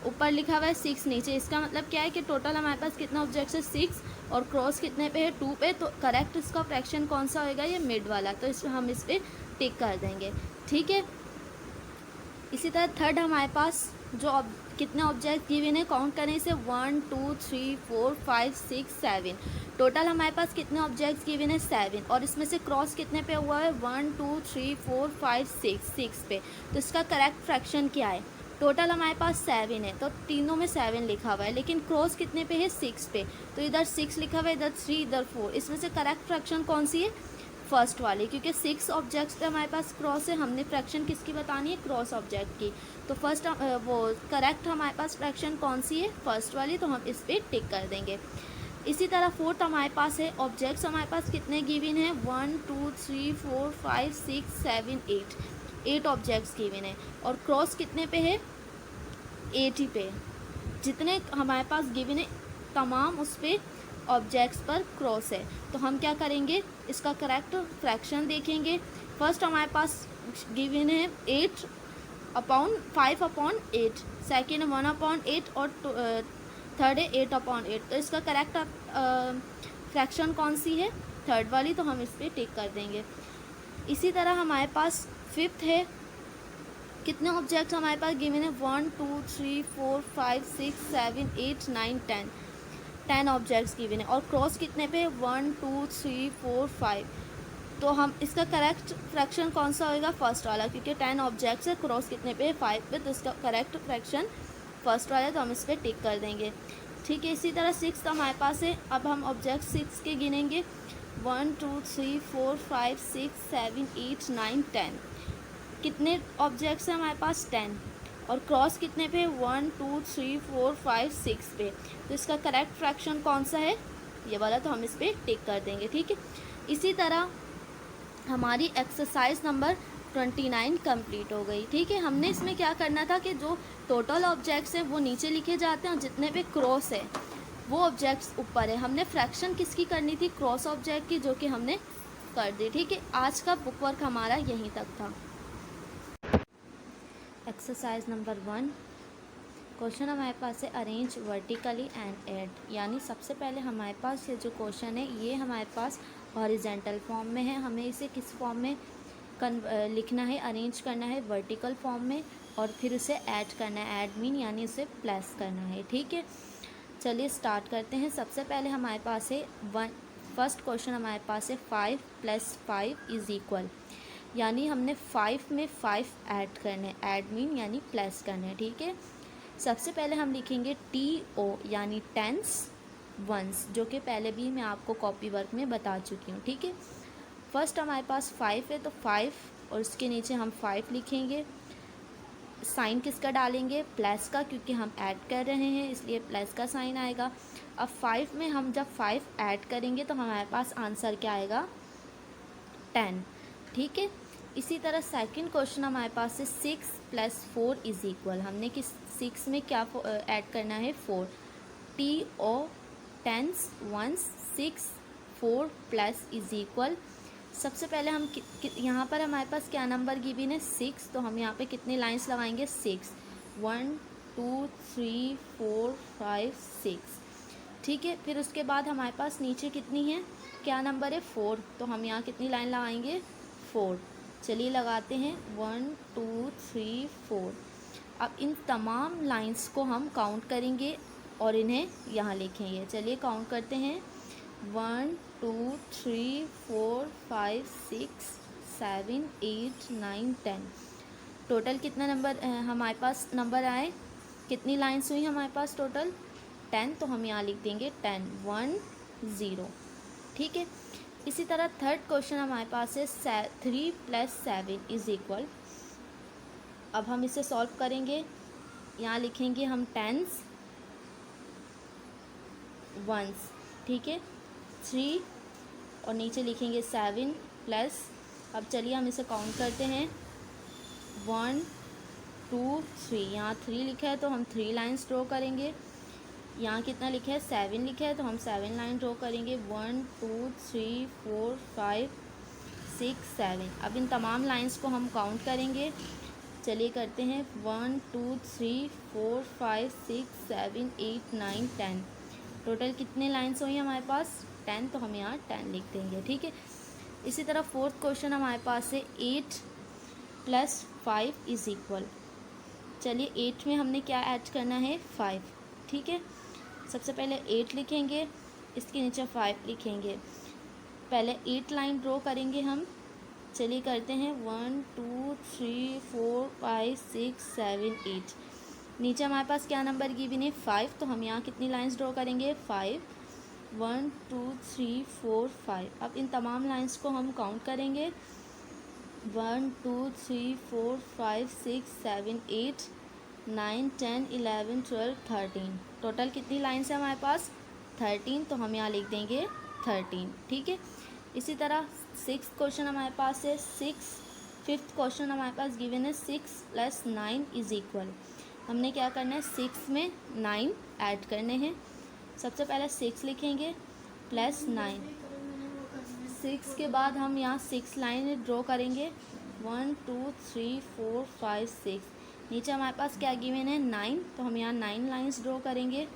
ऊपर लिखा हुआ है 6 नीचे, इसका मतलब क्या है कि टोटल हमारे पास कितना ऑब्जेक्ट्स है 6 और क्रॉस कितने पे है 2 पे, तो करेक्ट इसका फ्रैक्शन कौन सा होएगा, ये मिड वाला, तो हम इस पर टिक कर देंगे, ठीक है। इसी तरह थर्ड हमारे पास जो कितने ऑब्जेक्ट गिवन है, काउंट करें इसे 1 2 3 4 5 6 7, टोटल हमारे पास कितने ऑब्जेक्ट्स गिवन है 7, और इसमें से क्रॉस कितने पे हुआ है 1 2 3 4 5 6 पे, तो इसका करेक्ट फ्रैक्शन क्या है, टोटल हमारे पास 7 है, तो तीनों में 7 लिखा हुआ है, लेकिन क्रॉस कितने पे है 6 पे, तो इधर 6 लिखा हुआ है, इधर 3 इधर 4, इसमें से करेक्ट फ्रैक्शन कौन सी है फर्स्ट वाली, क्योंकि 6 ऑब्जेक्ट्स पे हमारे पास क्रॉस है, हमने फ्रैक्शन किसकी बतानी है, क्रॉस ऑब्जेक्ट की। तो फर्स्ट वो करेक्ट हमारे पास फ्रैक्शन कौन सी है, फर्स्ट वाली, तो हम इस पर टिक कर देंगे। इसी तरह फोर्थ हमारे पास है, ऑब्जेक्ट्स हमारे पास कितने गिवन हैं, 1 2 3 4 5 6 7 8 ऑब्जेक्ट्स गिवन है, और क्रॉस कितने पे है, 80 पे। जितने हमारे पास गिवन है तमाम उस पर ऑब्जेक्ट्स पर क्रॉस है। तो हम क्या करेंगे, इसका करेक्ट फ्रैक्शन देखेंगे। फर्स्ट हमारे पास गिवन है 5/8, सेकेंड 1/8, और थर्ड है 8/8। तो इसका करेक्ट फ्रैक्शन कौन सी है, थर्ड वाली, तो हम इस पर टिक कर देंगे। इसी तरह हमारे पास फिफ्थ है, कितने ऑब्जेक्ट्स हमारे पास गिवन है, 1 2 3 4 5 6 7 8 9 10 ऑब्जेक्ट्स गिवन है, और क्रॉस कितने पे, 1 2 3 4 5। तो हम इसका करेक्ट फ्रैक्शन कौन सा होएगा, फर्स्ट वाला, क्योंकि 10 ऑब्जेक्ट्स है, क्रॉस कितने पे, 5 पे, तो इसका करेक्ट फ्रैक्शन फर्स्ट वाला है, तो हम इस पर टिक कर देंगे। ठीक है, इसी तरह 6 हमारे पास है। अब हम ऑब्जेक्ट 6 के गिनेंगे, 1 2 3 4 5 6 7 8 9 10। कितने ऑब्जेक्ट्स हैं हमारे पास, 10, और क्रॉस कितने पे, 1 2 3 4 5 6 पे। तो इसका करेक्ट फ्रैक्शन कौन सा है, ये वाला, तो हम इस पर टिक कर देंगे। ठीक है, इसी तरह हमारी एक्सरसाइज नंबर 29 कंप्लीट हो गई। ठीक है, हमने इसमें क्या करना था कि जो टोटल ऑब्जेक्ट्स हैं वो नीचे लिखे जाते हैं, और जितने पे क्रॉस है वो ऑब्जेक्ट्स ऊपर है। हमने फ्रैक्शन किसकी करनी थी, क्रॉस ऑब्जेक्ट की, जो कि हमने कर दी। ठीक है, आज का बुक वर्क हमारा यहीं तक था। एक्सरसाइज नंबर 1, क्वेश्चन हमारे पास है अरेंज वर्टिकली एंड ऐड। यानी सबसे पहले हमारे पास ये जो क्वेश्चन है ये हमारे पास हॉरिजेंटल फॉर्म में है, हमें इसे किस फॉर्म में लिखना है, अरेंज करना है वर्टिकल फॉर्म में, और फिर उसे ऐड करना है, ऐड मीन यानी उसे प्लस करना है। ठीक है, चलिए स्टार्ट करते हैं। सबसे पहले हमारे पास है फर्स्ट क्वेश्चन हमारे पास है 5 + 5 इज़ इक्वल, यानी हमने 5 में 5 ऐड करने, ऐड मीन यानी प्लस करने। ठीक है, सबसे पहले हम लिखेंगे TO यानी टेंस वंस, जो कि पहले भी मैं आपको कॉपी वर्क में बता चुकी हूँ। ठीक है, फर्स्ट हमारे पास 5 है, तो 5 और उसके नीचे हम 5 लिखेंगे। साइन किसका डालेंगे, प्लस का, क्योंकि हम ऐड कर रहे हैं इसलिए प्लस का साइन आएगा। अब 5 में हम जब 5 ऐड करेंगे तो हमारे पास आंसर क्या आएगा, 10। ठीक है, इसी तरह सेकंड क्वेश्चन हमारे पास है 6 + 4 इज़ इक्वल। हमने किस 6 में क्या ऐड करना है, 4। TO tens ones 6 4 plus is equal. सबसे पहले हम यहाँ पर हमारे पास क्या नंबर गिवन है, 6, तो हम यहाँ पे कितनी लाइंस लगाएंगे, 6, 1 2 3 4 5 6। ठीक है, फिर उसके बाद हमारे पास नीचे कितनी है, क्या नंबर है, 4, तो हम यहाँ कितनी लाइन लगाएंगे, 4। चलिए लगाते हैं, 1 2 3 4। अब इन तमाम लाइंस को हम काउंट करेंगे और इन्हें यहाँ लिखेंगे। चलिए काउंट करते हैं, 1 2 3 4 5 6 7 8 9 10। टोटल कितना नंबर हमारे पास नंबर आए, कितनी लाइंस हुई हमारे पास टोटल, 10, तो हम यहाँ लिख देंगे 10 1 0। ठीक है, इसी तरह थर्ड क्वेश्चन हमारे पास है 3 + 7 इज़ इक्वल। अब हम इसे सॉल्व करेंगे, यहाँ लिखेंगे हम टेंस वंस। ठीक है, 3 और नीचे लिखेंगे 7 प्लस, अब चलिए हम इसे काउंट करते हैं, 1 2 3, यहाँ 3 लिखा है तो हम 3 लाइन्स ड्रॉ करेंगे। यहाँ कितना लिखा है, 7 लिखा है तो हम 7 लाइन ड्रॉ करेंगे, 1 2 3 4 5 6 7। अब इन तमाम लाइंस को हम काउंट करेंगे। चलिए करते हैं, 1 2 3 4 5 6 7 8 9 10। टोटल कितने लाइंस हुई हमारे पास, 10, तो हम यहाँ 10 लिख देंगे। ठीक है, इसी तरह फोर्थ क्वेश्चन हमारे पास है 8 + 5 इज़ इक्वल। चलिए 8 में हमने क्या ऐड करना है, 5। ठीक है, सबसे पहले 8 लिखेंगे, इसके नीचे 5 लिखेंगे, पहले 8 लाइन ड्रॉ करेंगे हम। चलिए करते हैं, 1 2 3 4 5 6 7 8। नीचे हमारे पास क्या नंबर गिवन है, 5, तो हम यहाँ कितनी लाइंस ड्रॉ करेंगे, 5। 1 2 3 4 5। अब इन तमाम लाइंस को हम काउंट करेंगे। 1 2 3 4 5 6 7 8 9 10 11 12 13। टोटल कितनी लाइंस है हमारे पास? 13। तो हम यहाँ लिख देंगे 13। ठीक है। इसी तरह 6th क्वेश्चन हमारे पास है 6। 5th क्वेश्चन हमारे पास गिवन है 6 + 9 = हमने क्या करना है, 6 में 9 ऐड करने हैं। सबसे पहले 6 लिखेंगे प्लस 9। 6 के बाद हम यहाँ 6 लाइन ड्रॉ करेंगे। 1 2 3 4 5 6। नीचे हमारे पास क्या गिवन है, 9। तो हम यहाँ 9 लाइन्स ड्रॉ करेंगे।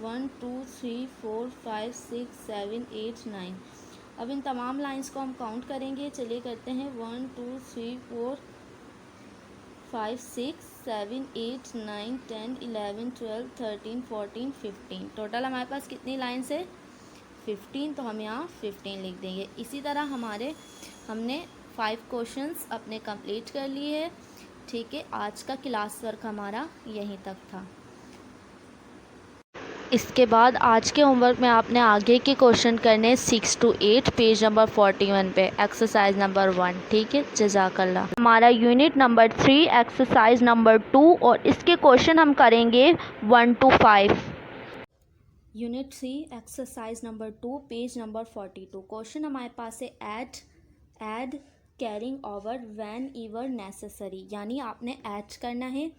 1 2 3 4 5 6 7 8 9। अब इन तमाम लाइंस को हम काउंट करेंगे। चलिए करते हैं। 1 2 3 4 5 6 7 8 9 10 11 12 13 14 15। टोटल हमारे पास कितनी लाइन्स है, 15। तो हम यहाँ 15 लिख देंगे। इसी तरह हमने 5 क्वेश्चंस अपने कंप्लीट कर लिए हैं। ठीक है। आज का क्लास वर्क हमारा यहीं तक था। इसके बाद आज के होमवर्क में आपने आगे के क्वेश्चन करने 6 to 8 पेज नंबर 41 पे, एक्सरसाइज नंबर 1। ठीक है। जज़ाकल्लाह। हमारा यूनिट नंबर 3 एक्सरसाइज नंबर 2 और इसके क्वेश्चन हम करेंगे 1 to 5। Unit 3 exercise number 2 page number 42। Question हमारे पास है add carrying over whenever necessary, यानी आपने ऐड करना है।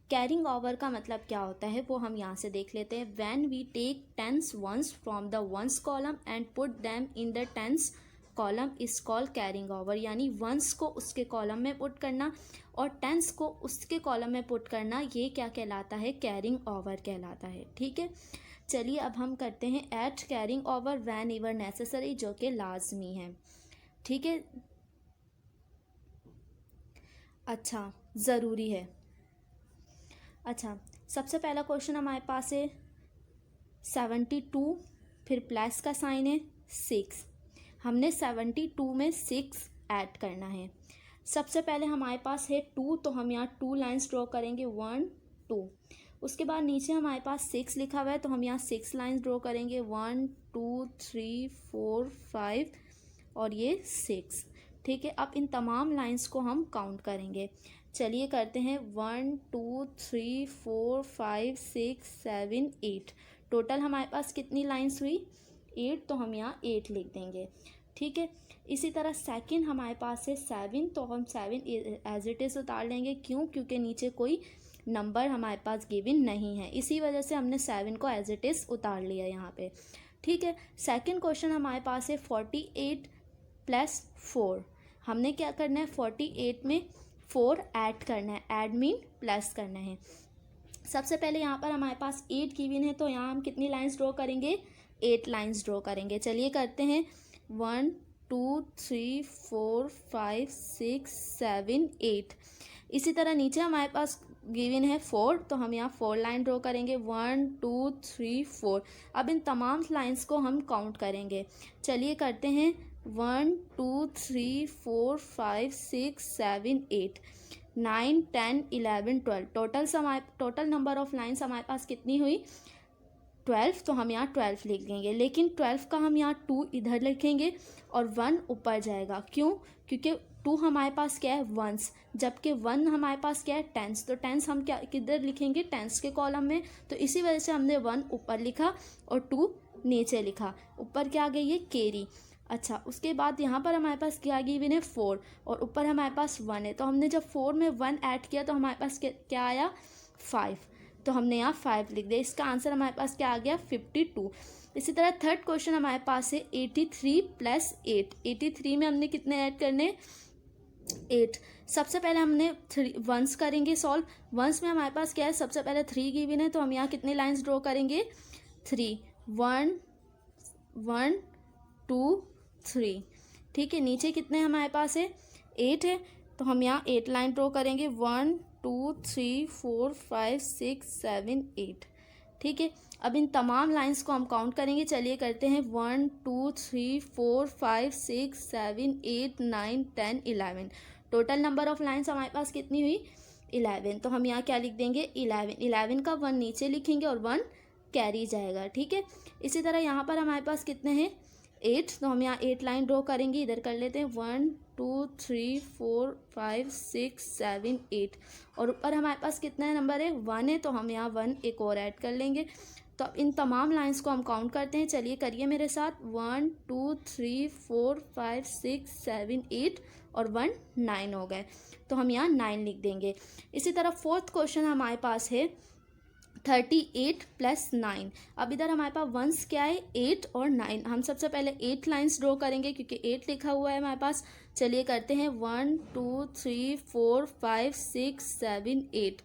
कैरिंग ओवर का मतलब क्या होता है वो हम यहाँ से देख लेते हैं। When we take tens ones from the ones column and put them in the tens column is called carrying over, यानी वंस को उसके कॉलम में पुट करना और टेंस को उसके कॉलम में पुट करना, ये क्या कहलाता है, कैरिंग ओवर कहलाता है। ठीक है। चलिए अब हम करते हैं at carrying over whenever necessary, जो कि लाजमी है। ठीक है। अच्छा, ज़रूरी है। अच्छा, सबसे पहला क्वेश्चन हमारे पास है 72, फिर प्लस का साइन है 6। हमने 72 में 6 ऐड करना है। सबसे पहले हमारे पास है 2, तो हम यहाँ 2 लाइन्स ड्रॉ करेंगे, 1 2। उसके बाद नीचे हमारे पास 6 लिखा हुआ है, तो हम यहाँ 6 लाइन्स ड्रॉ करेंगे, 1 2 3 4 5 और ये 6। ठीक है। अब इन तमाम लाइन्स को हम काउंट करेंगे। चलिए करते हैं। 1 2 3 4 5 6 7 8। टोटल हमारे पास कितनी लाइन्स हुई, 8। तो हम यहाँ 8 लिख देंगे। ठीक है। इसी तरह सेकंड हमारे पास है 7, तो हम 7 एज इट इज़ उतार लेंगे। क्यों? क्योंकि नीचे कोई नंबर हमारे पास गिवन नहीं है, इसी वजह से हमने 7 को एज इट इज़ उतार लिया यहाँ पे। ठीक है। सेकंड क्वेश्चन हमारे पास है 48 + 4। हमने क्या करना है, 48 में 4 ऐड करना है। ऐड मीन प्लस करना है। सबसे पहले यहाँ पर हमारे पास 8 गिवन है, तो यहाँ हम कितनी लाइंस ड्रॉ करेंगे, 8 लाइंस ड्रॉ करेंगे। चलिए करते हैं। 1 2 3 4 5 6 7 8। इसी तरह नीचे हमारे पास गिवन है 4, तो हम यहाँ 4 लाइन ड्रॉ करेंगे, 1 2 3 4। अब इन तमाम लाइंस को हम काउंट करेंगे। चलिए करते हैं। 1 2 3 4 5 6 7 8 9 10 11 12। टोटल नंबर ऑफ लाइन्स हमारे पास कितनी हुई, 12। तो हम यहाँ 12 लिख देंगे, लेकिन 12 का हम यहाँ 2 इधर लिखेंगे और 1 ऊपर जाएगा। क्यों? क्योंकि 2 हमारे पास क्या है, वंस, जबकि 1 हमारे पास क्या है, टेंस। तो टेंस हम क्या किधर लिखेंगे, टेंस के कॉलम में। तो इसी वजह से हमने 1 ऊपर लिखा और 2 नीचे लिखा। ऊपर क्या आ गई है, केरी। अच्छा, उसके बाद यहाँ पर हमारे पास क्या गिवन है, 4, और ऊपर हमारे पास 1 है। तो हमने जब 4 में 1 ऐड किया तो हमारे पास क्या आया, 5। तो हमने यहाँ 5 लिख दिया। इसका आंसर हमारे पास क्या आ गया, 52। इसी तरह थर्ड क्वेश्चन हमारे पास है 83 + 8। 83 में हमने कितने ऐड करने, 8। सबसे पहले हमने 3 वंस करेंगे सॉल्व। वंस में हमारे पास क्या है, सबसे पहले 3 गिवन है, तो हम यहाँ कितने लाइन्स ड्रॉ करेंगे, 3। 1 1 2 3। ठीक है। नीचे कितने हमारे पास है, 8 है, तो हम यहाँ 8 लाइन ड्रॉ करेंगे, 1 2 3 4 5 6 7 8। ठीक है। अब इन तमाम लाइंस को हम काउंट करेंगे। चलिए करते हैं। 1 2 3 4 5 6 7 8 9 10 11। टोटल नंबर ऑफ लाइंस हमारे पास कितनी हुई, 11। तो हम यहाँ क्या लिख देंगे, 11। 11 का 1 नीचे लिखेंगे और 1 कैरी जाएगा, ठीक है। इसी तरह यहाँ पर हमारे पास कितने हैं 8, तो हम यहाँ 8 लाइन ड्रॉ करेंगे। इधर कर लेते हैं 1 2 3 4 5 6 7 8 और ऊपर हमारे पास कितना नंबर है 1 है, तो हम यहाँ 1 एक और ऐड कर लेंगे। तो अब इन तमाम लाइंस को हम काउंट करते हैं, चलिए करिए मेरे साथ 1 2 3 4 5 6 7 8 और 1 9 हो गए, तो हम यहाँ 9 लिख देंगे। इसी तरह फोर्थ क्वेश्चन हमारे पास है 38 + 9। अब इधर हमारे पास वंस क्या है 8 और 9। हम सबसे पहले 8 लाइंस ड्रॉ करेंगे क्योंकि 8 लिखा हुआ है हमारे पास। चलिए करते हैं 1 2 3 4 5 6 7 8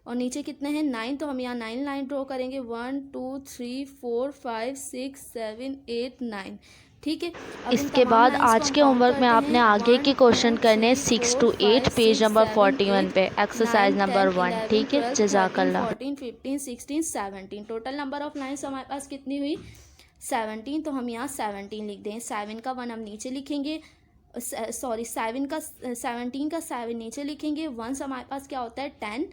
और नीचे कितने हैं 9, तो हम यहाँ 9 लाइन ड्रॉ करेंगे 1 2 3 4 5 6 7 8 9, ठीक है। अब इसके बाद आज के होमवर्क में आपने आगे के क्वेश्चन करने 6 to 8 पेज नंबर 41 पे एक्सरसाइज नंबर 1, ठीक है। जज़ाकल्लाह। 14 15 16 17 टोटल नंबर ऑफ लाइन्स हमारे पास कितनी हुई 17, तो हम यहाँ 17 लिख दें। 7 का 1 हम नीचे लिखेंगे, सॉरी 7 का 17 का 7 नीचे लिखेंगे। 1 हमारे पास क्या होता है 10,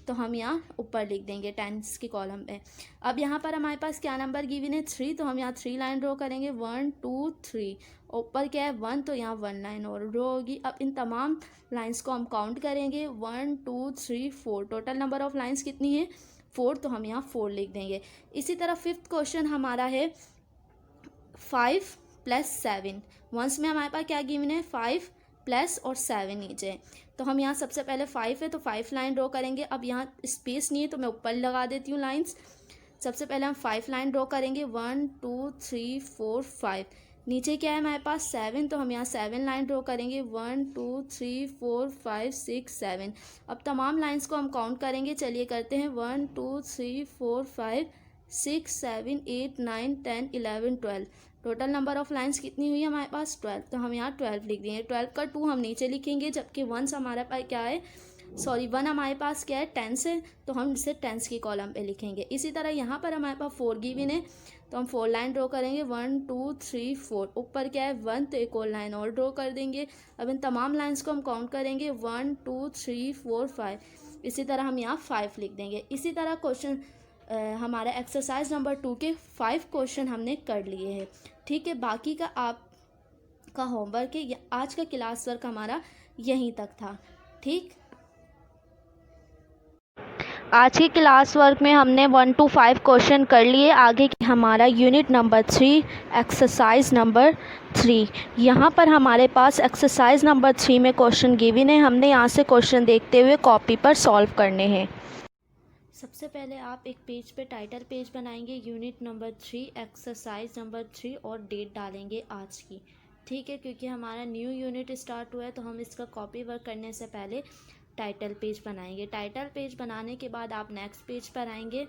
तो हम यहाँ ऊपर लिख देंगे 10 की कॉलम पे। अब यहाँ पर हमारे पास क्या नंबर गिवन है 3, तो हम यहाँ 3 लाइन ड्रॉ करेंगे 1 2 3। ऊपर क्या है 1, तो यहाँ 1 लाइन और ड्रॉ होगी। अब इन तमाम लाइंस को हम काउंट करेंगे 1 2 3 4। टोटल नंबर ऑफ लाइंस कितनी है 4, तो हम यहाँ 4 लिख देंगे। इसी तरह फिफ्थ क्वेश्चन हमारा है 5 + 7। वंस में हमारे पास क्या गिवन है 5 प्लस और 7 नीचे, तो हम यहाँ सबसे पहले 5 है तो 5 लाइन ड्रॉ करेंगे। अब यहाँ स्पेस नहीं है तो मैं ऊपर लगा देती हूँ लाइंस। सबसे पहले हम 5 लाइन ड्रॉ करेंगे 1 2 3 4 5। नीचे क्या है हमारे पास 7, तो हम यहाँ 7 लाइन ड्रॉ करेंगे 1 2 3 4 5 6 7। अब तमाम लाइंस को हम काउंट करेंगे, चलिए करते हैं 1 2 3 4 5 6 7 8 9 10 11 12। टोटल नंबर ऑफ लाइंस कितनी हुई हमारे पास 12, तो हम यहाँ 12 लिख देंगे। 12 का 2 हम नीचे लिखेंगे, जबकि 1 हमारे पास क्या है, सॉरी 1 हमारे पास क्या है 10 है, तो हम इसे 10 की कॉलम पे लिखेंगे। इसी तरह यहाँ पर हमारे पास 4 गिवन है, तो हम 4 लाइन ड्रॉ करेंगे 1 2 3 4। ऊपर क्या है 1, तो एक और लाइन और ड्रॉ कर देंगे। अब इन तमाम लाइंस को हम काउंट करेंगे 1 2 3 4 5। इसी तरह हम यहाँ 5 लिख देंगे। इसी तरह क्वेश्चन हमारा एक्सरसाइज नंबर 2 के 5 क्वेश्चन हमने कर लिए हैं, ठीक है। बाकी का आपका होमवर्क है, आज का क्लास वर्क हमारा यहीं तक था, ठीक। आज के क्लास वर्क में हमने 1 to 5 क्वेश्चन कर लिए। आगे हमारा यूनिट नंबर 3 एक्सरसाइज नंबर 3। यहाँ पर हमारे पास एक्सरसाइज नंबर 3 में क्वेश्चन गिवन है। हमने यहाँ से क्वेश्चन देखते हुए कॉपी पर सॉल्व करने हैं। सबसे पहले आप एक पेज पे टाइटल पेज बनाएंगे यूनिट नंबर 3 एक्सरसाइज नंबर 3 और डेट डालेंगे आज की, ठीक है। क्योंकि हमारा न्यू यूनिट स्टार्ट हुआ है तो हम इसका कॉपी वर्क करने से पहले टाइटल पेज बनाएंगे। टाइटल पेज बनाने के बाद आप नेक्स्ट पेज पर आएंगे।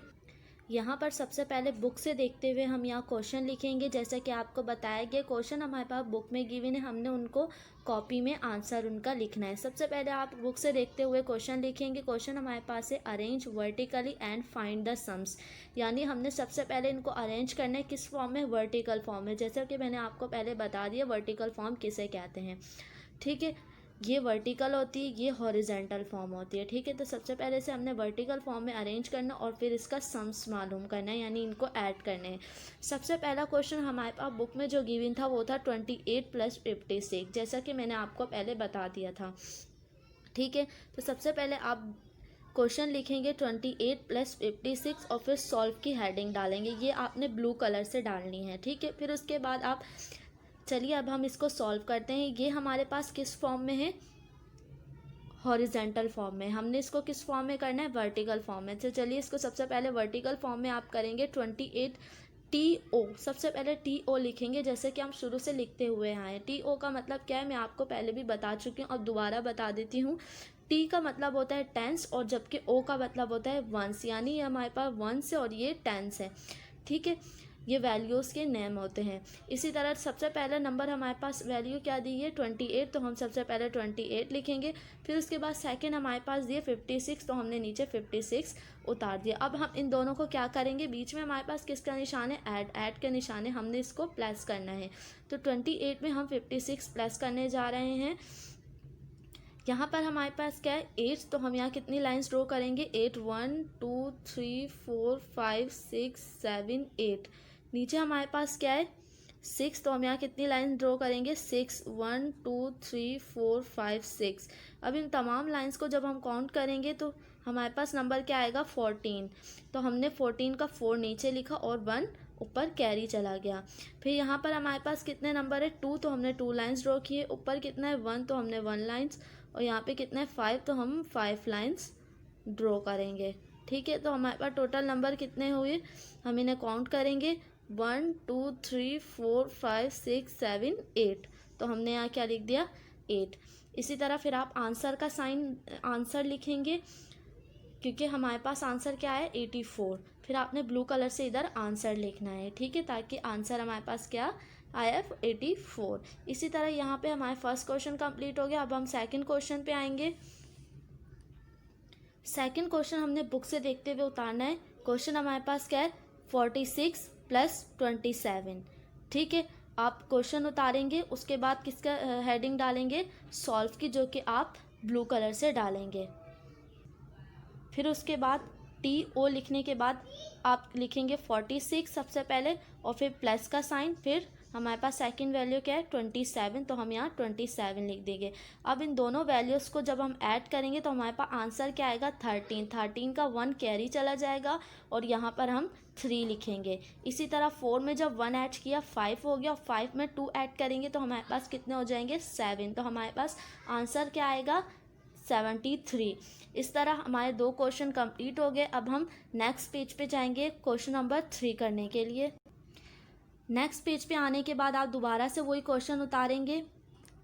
यहाँ पर सबसे पहले बुक से देखते हुए हम यहाँ क्वेश्चन लिखेंगे। जैसा कि आपको बताया गया क्वेश्चन हमारे पास बुक में गिवन है, हमने उनको कॉपी में आंसर उनका लिखना है। सबसे पहले आप बुक से देखते हुए क्वेश्चन लिखेंगे। क्वेश्चन हमारे पास है arrange vertically and find the sums, यानी हमने सबसे पहले इनको अरेंज करना है किस फॉर्म में, वर्टिकल फॉर्म में। जैसा कि मैंने आपको पहले बता दिया वर्टिकल फॉर्म किसे कहते हैं, ठीक है। ये वर्टिकल होती है, ये हॉरिजेंटल फॉर्म होती है, ठीक है। तो सबसे पहले से हमने वर्टिकल फॉर्म में अरेंज करना और फिर इसका सम्स मालूम करना है, यानी इनको ऐड करने हैं। सबसे पहला क्वेश्चन हमारे पास बुक में जो गिवन था वो था 28 + 56, जैसा कि मैंने आपको पहले बता दिया था, ठीक है। तो सबसे पहले आप क्वेश्चन लिखेंगे 28 + 56 और फिर सॉल्व की हेडिंग डालेंगे। ये आपने ब्लू कलर से डालनी है, ठीक है। फिर उसके बाद आप चलिए अब हम इसको सॉल्व करते हैं। ये हमारे पास किस फॉर्म में है, हॉरिजेंटल फॉर्म में। हमने इसको किस फॉर्म में करना है, वर्टिकल फॉर्म में। तो चलिए इसको सबसे पहले वर्टिकल फॉर्म में आप करेंगे 28 TO। सबसे पहले TO लिखेंगे, जैसे कि हम शुरू से लिखते हुए आए। TO का मतलब क्या है मैं आपको पहले भी बता चुकी हूँ, अब दोबारा बता देती हूँ। T का मतलब होता है टेंस और जबकि O का मतलब होता है वंस, यानी ये हमारे पास वंस है और ये टेंस है, ठीक है। ये वैल्यूज़ के नेम होते हैं। इसी तरह सबसे पहला नंबर हमारे पास वैल्यू क्या दी है 28, तो हम सबसे पहले 28 लिखेंगे। फिर उसके बाद सेकंड हमारे पास दिए 56, तो हमने नीचे 56 उतार दिया। अब हम इन दोनों को क्या करेंगे, बीच में हमारे पास किसका निशान है, ऐड के निशान है, हमने इसको प्लस करना है। तो 28 में हम 56 प्लस करने जा रहे हैं। यहाँ पर हमारे पास क्या है 8, तो हम यहाँ कितनी लाइंस ड्रॉ करेंगे 8, 1 2 3 4 5 6 7 8। नीचे हमारे पास क्या है 6, तो हम यहाँ कितनी लाइन ड्रॉ करेंगे 6, 1 2 3 4 5 6। अब इन तमाम लाइंस को जब हम काउंट करेंगे तो हमारे पास नंबर क्या आएगा 14। तो हमने 14 का 4 नीचे लिखा और 1 ऊपर कैरी चला गया। फिर यहाँ पर हमारे पास कितने नंबर है 2, तो हमने 2 लाइंस ड्रॉ किए। ऊपर कितना है 1, तो हमने 1 लाइंस, और यहाँ पे कितना है 5, तो हम 5 लाइंस ड्रॉ करेंगे। ठीक है, तो हमारे पास टोटल नंबर कितने हुए हम इन्हें काउंट करेंगे 1 2 3 4 5 6 7 8। तो हमने यहाँ क्या लिख दिया 8। इसी तरह फिर आप आंसर का साइन आंसर लिखेंगे, क्योंकि हमारे पास आंसर क्या है 84। फिर आपने ब्लू कलर से इधर आंसर लिखना है, ठीक है, ताकि आंसर हमारे पास क्या आया 84। इसी तरह यहाँ पे हमारा फर्स्ट क्वेश्चन कंप्लीट हो गया। अब हम सेकंड क्वेश्चन पे आएंगे। सेकंड क्वेश्चन हमने बुक से देखते हुए उतारना है। क्वेश्चन हमारे पास क्या है 46 + 27। ठीक है, आप क्वेश्चन उतारेंगे, उसके बाद किसका हेडिंग डालेंगे सॉल्व की, जो कि आप ब्लू कलर से डालेंगे। फिर उसके बाद TO लिखने के बाद आप लिखेंगे 46 सबसे पहले, और फिर प्लस का साइन। फिर हमारे पास सेकंड वैल्यू क्या है 27, तो हम यहाँ 27 लिख देंगे। अब इन दोनों वैल्यूज़ को जब हम ऐड करेंगे तो हमारे पास आंसर क्या आएगा 13। 13 का 1 कैरी चला जाएगा और यहाँ पर हम 3 लिखेंगे। इसी तरह 4 में जब 1 ऐड किया 5 हो गया, और 5 में 2 ऐड करेंगे तो हमारे पास कितने हो जाएंगे 7। तो हमारे पास आंसर क्या आएगा 73। इस तरह हमारे 2 क्वेश्चन कंप्लीट हो गए। अब हम नेक्स्ट पेज पे जाएंगे क्वेश्चन नंबर 3 करने के लिए। नेक्स्ट पेज पे आने के बाद आप दोबारा से वही क्वेश्चन उतारेंगे,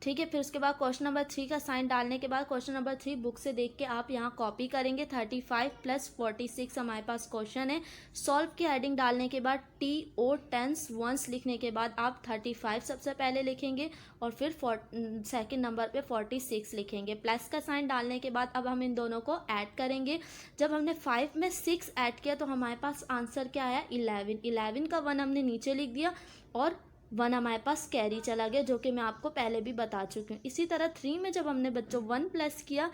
ठीक है। फिर उसके बाद क्वेश्चन नंबर 3 का साइन डालने के बाद क्वेश्चन नंबर 3 बुक से देख के आप यहाँ कॉपी करेंगे। 35 + 46 हमारे पास क्वेश्चन है। सॉल्व की हेडिंग डालने के बाद TO टेंस वंस लिखने के बाद आप 35 सबसे पहले लिखेंगे और फिर सेकंड नंबर पे 46 लिखेंगे। प्लस का साइन डालने के बाद अब हम इन दोनों को ऐड करेंगे। जब हमने 5 में 6 ऐड किया तो हमारे पास आंसर क्या आया 11। 11 का 1 हमने नीचे लिख दिया और 1 हमारे पास कैरी चला गया, जो कि मैं आपको पहले भी बता चुकी हूँ। इसी तरह 3 में जब हमने बच्चों 1 प्लस किया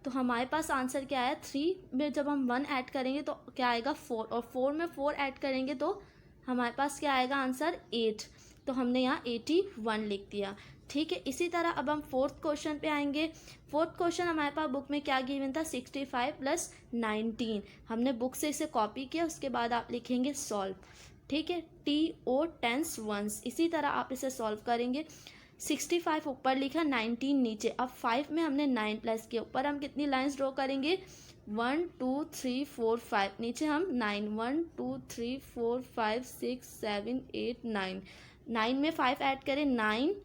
तो हमारे पास आंसर क्या आया 3 में जब हम 1 ऐड करेंगे तो क्या आएगा 4, और 4 में 4 ऐड करेंगे तो हमारे पास क्या आएगा आंसर 8। तो हमने यहाँ 81 लिख दिया, ठीक है। इसी तरह अब हम फोर्थ क्वेश्चन पे आएंगे। फोर्थ क्वेश्चन हमारे पास बुक में क्या गिवन था 65 + 19। हमने बुक से इसे कॉपी किया, उसके बाद आप लिखेंगे सॉल्व, ठीक है। TO tens ones. इसी तरह आप इसे सॉल्व करेंगे। 65 ऊपर लिखा 19 नीचे। अब 5 में हमने 9 प्लस किया। ऊपर हम कितनी लाइंस ड्रॉ करेंगे 1 2 3 4 5। नीचे हम 9 1 2 3 4 5 6 7 8 9। 9 में 5 ऐड करें 9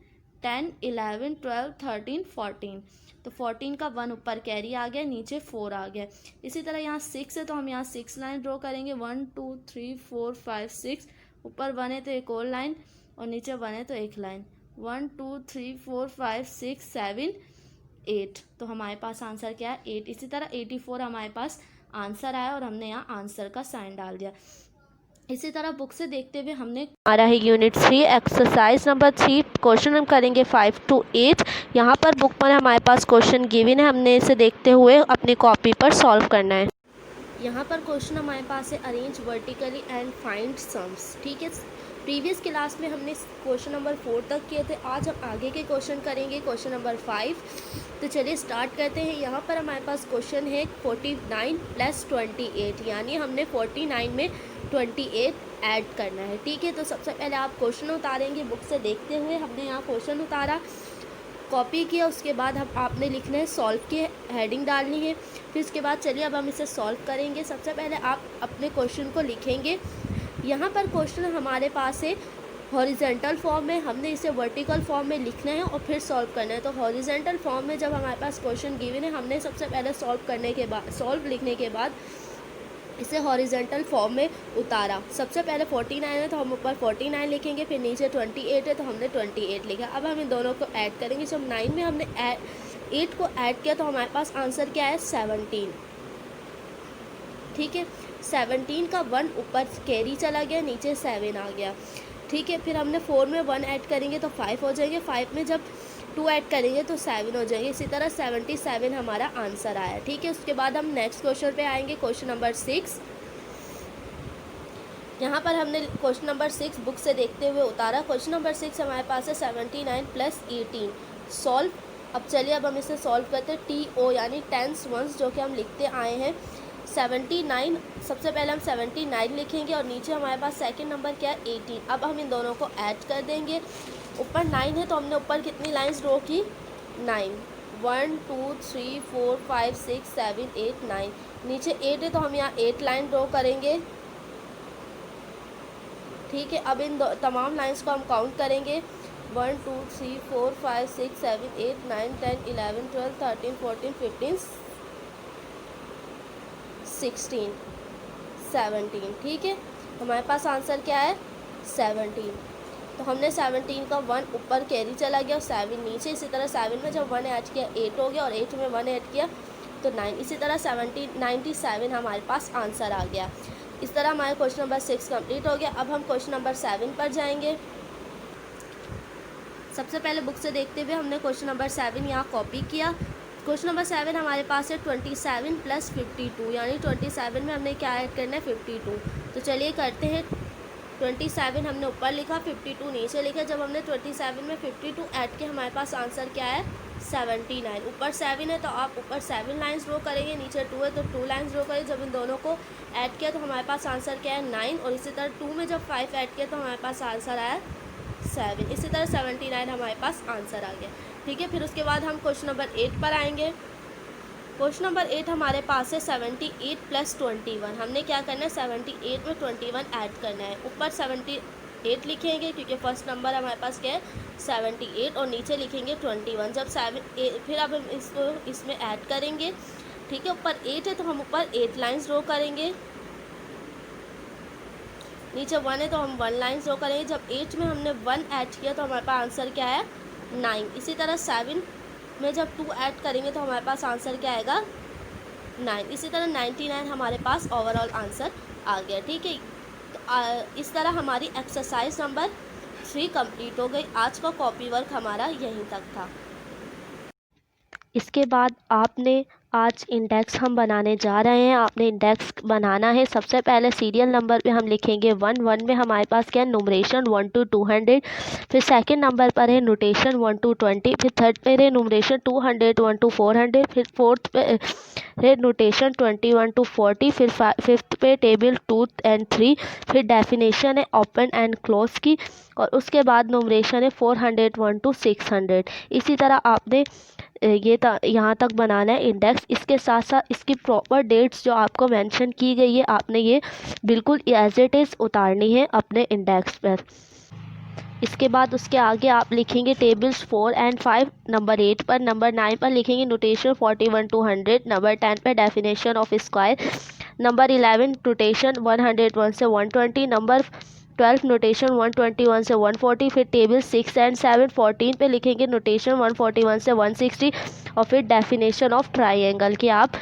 10 11 12 13 14। तो 14 का 1 ऊपर कैरी आ गया, नीचे 4 आ गया। इसी तरह यहाँ 6 है तो हम यहाँ 6 लाइन ड्रॉ करेंगे 1 2 3 4 5 6। ऊपर 1 है तो एक और लाइन और नीचे 1 है तो एक लाइन। 1 2 3 4 5 6 7 8। तो हमारे पास आंसर क्या है 8। इसी तरह 84 हमारे पास आंसर आया और हमने यहाँ आंसर का साइन डाल दिया। इसी तरह बुक से देखते हुए हमने हमारा है यूनिट 3 एक्सरसाइज नंबर 3। क्वेश्चन हम करेंगे 5 to 8। यहाँ पर बुक पर हमारे पास क्वेश्चन गिवन है, हमने इसे देखते हुए अपनी कॉपी पर सॉल्व करना है। यहाँ पर क्वेश्चन हमारे पास है arrange vertically and find sums, ठीक है। प्रीवियस क्लास में हमने क्वेश्चन नंबर 4 तक किए थे। आज हम आगे के क्वेश्चन करेंगे क्वेश्चन नंबर 5। तो चलिए स्टार्ट करते हैं। यहाँ पर हमारे पास क्वेश्चन है 49 + 28, यानी हमने 49 में 28 ऐड करना है, ठीक है। तो सबसे पहले आप क्वेश्चन उतारेंगे बुक से देखते हुए। हमने यहाँ क्वेश्चन उतारा, कॉपी किया, उसके बाद हम आपने लिखना है सॉल्व की हेडिंग डालनी है। फिर उसके बाद चलिए अब हम इसे सॉल्व करेंगे। सबसे पहले आप अपने क्वेश्चन को लिखेंगे। यहाँ पर क्वेश्चन हमारे पास है हॉरिजेंटल फॉर्म में, हमने इसे वर्टिकल फॉर्म में लिखना है और फिर सॉल्व करना है। तो हॉरिजेंटल फॉर्म में जब हमारे पास क्वेश्चन गिवन है, हमने सबसे पहले सॉल्व लिखने के बाद इसे हॉरिजेंटल फॉर्म में उतारा। सबसे पहले 49 है तो हम ऊपर 49 लिखेंगे, फिर नीचे 28 है तो हमने 28 लिखा। अब हम इन दोनों को ऐड करेंगे। जब 9 में हमने 8 को ऐड किया तो हमारे पास आंसर क्या है 17, ठीक है। 17 का 1 ऊपर कैरी चला गया, नीचे 7 आ गया, ठीक है। फिर हमने 4 में 1 ऐड करेंगे तो 5 हो जाएंगे। 5 में जब 2 ऐड करेंगे तो 7 हो जाएंगे। इसी तरह 77 हमारा आंसर आया। ठीक है, उसके बाद हम नेक्स्ट क्वेश्चन पे आएंगे, क्वेश्चन नंबर 6। यहाँ पर हमने क्वेश्चन नंबर 6 बुक से देखते हुए उतारा। क्वेश्चन नंबर 6 हमारे पास है 79 + 18 सॉल्व। अब चलिए अब हम इसे सॉल्व करते हैं। TO यानी टेंस वंस जो कि हम लिखते आए हैं 79। सबसे पहले हम 79 लिखेंगे और नीचे हमारे पास सेकंड नंबर क्या है 18। अब हम इन दोनों को ऐड कर देंगे। ऊपर 9 है तो हमने ऊपर कितनी लाइंस ड्रॉ की 9, 1 2 3 4 5 6 7 8 9। नीचे 8 है तो हम यहाँ 8 लाइन ड्रॉ करेंगे। ठीक है, अब इन तमाम लाइंस को हम काउंट करेंगे 1 2 3 4 5 6 7 8 9 10 11 12 13 14 15 16 17। ठीक है, हमारे पास आंसर क्या है 17। तो हमने 17 का 1 ऊपर कैरी चला गया और 7 नीचे। इसी तरह 7 में जब 1 ऐड किया 8 हो गया और 8 में 1 ऐड किया तो 9। इसी तरह 97 हमारे पास आंसर आ गया। इस तरह हमारा क्वेश्चन नंबर 6 कंप्लीट हो गया। अब हम क्वेश्चन नंबर 7 पर जाएंगे। सबसे पहले बुक से देखते हुए हमने क्वेश्चन नंबर 7 यहाँ कॉपी किया। क्वेश्चन नंबर 7 हमारे पास है 27 + 52 यानी 27 में हमने क्या ऐड करना है 52। तो चलिए करते हैं। 27 हमने ऊपर लिखा, 52 नीचे लिखा। जब हमने 27 में 52 ऐड किया हमारे पास आंसर क्या है 79। ऊपर 7 है तो आप ऊपर 7 लाइन्स ड्रॉ करेंगे, नीचे 2 है तो 2 लाइन्स ड्रॉ करेंगे। जब इन दोनों को ऐड किया तो हमारे पास आंसर क्या है 9 और इसी तरह 2 में जब 5 ऐड किया तो हमारे पास आंसर आया 7। इसी तरह 79 हमारे पास आंसर आ गया। ठीक है, फिर उसके बाद हम क्वेश्चन नंबर 8 पर आएंगे। क्वेश्चन नंबर 8 हमारे पास है 78 + 21। हमने क्या करना है 78 में 21 ऐड करना है। ऊपर 78 लिखेंगे क्योंकि फर्स्ट नंबर हमारे पास क्या है 78 और नीचे लिखेंगे 21। जब 7 फिर अब हम इसको इसमें ऐड करेंगे। ठीक है, ऊपर 8 है तो हम ऊपर 8 लाइन्स ड्रॉ करेंगे। नीचे 1 है तो हम 1 लाइन्स ड्रॉ करेंगे। जब 8 में हमने 1 ऐड किया तो हमारे पास आंसर क्या है 9। इसी तरह 7 में जब 2 ऐड करेंगे तो हमारे पास आंसर क्या आएगा 9। इसी तरह 99 हमारे पास ओवरऑल आंसर आ गया। ठीक है, तो इस तरह हमारी एक्सरसाइज नंबर 3 कंप्लीट हो गई। आज का कॉपी वर्क हमारा यहीं तक था। इसके बाद आपने आज इंडेक्स हम बनाने जा रहे हैं। आपने इंडेक्स बनाना है। सबसे पहले सीरियल नंबर पे हम लिखेंगे 1। 1 में हमारे पास क्या है नुमरेशन 1 to 200। फिर सेकंड नंबर पर है नोटेशन 1 to 20। फिर थर्ड पे है नुमरेशन 200 1 to 400। फिर फोर्थ पे है नोटेशन 21 to 40। फिर फिफ्थ पे टेबल 2 and 3। फिर डेफिनेशन है ओपन एंड क्लोज की और उसके बाद नुमरेशन है 401 to 600। इसी तरह आपने यहाँ तक बनाना है इंडेक्स। इसके साथ साथ इसकी प्रॉपर डेट्स जो आपको मेंशन की गई है आपने ये बिल्कुल एज इट इज़ उतारनी है अपने इंडेक्स पर। इसके बाद उसके आगे आप लिखेंगे टेबल्स 4 and 5। नंबर 8 पर, नंबर 9 पर लिखेंगे नोटेशन 41 to 100। नंबर 10 पर definition of square. Number 11 notation 101 से 120। नंबर 12 नोटेशन 121 से 140। फिर टेबल 6 and 7। 14 पे लिखेंगे नोटेशन 141 से 160 और फिर डेफिनेशन ऑफ ट्राइंगल की आप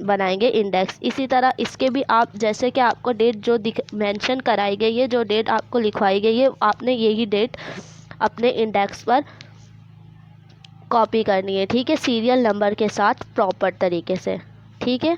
बनाएंगे इंडेक्स। इसी तरह इसके भी आप जैसे कि आपको डेट जो मेंशन कराई गई है, जो डेट आपको लिखवाई गई है, आपने यही डेट अपने इंडेक्स पर कॉपी करनी है। ठीक है, सीरियल नंबर के साथ प्रॉपर तरीके से। ठीक है।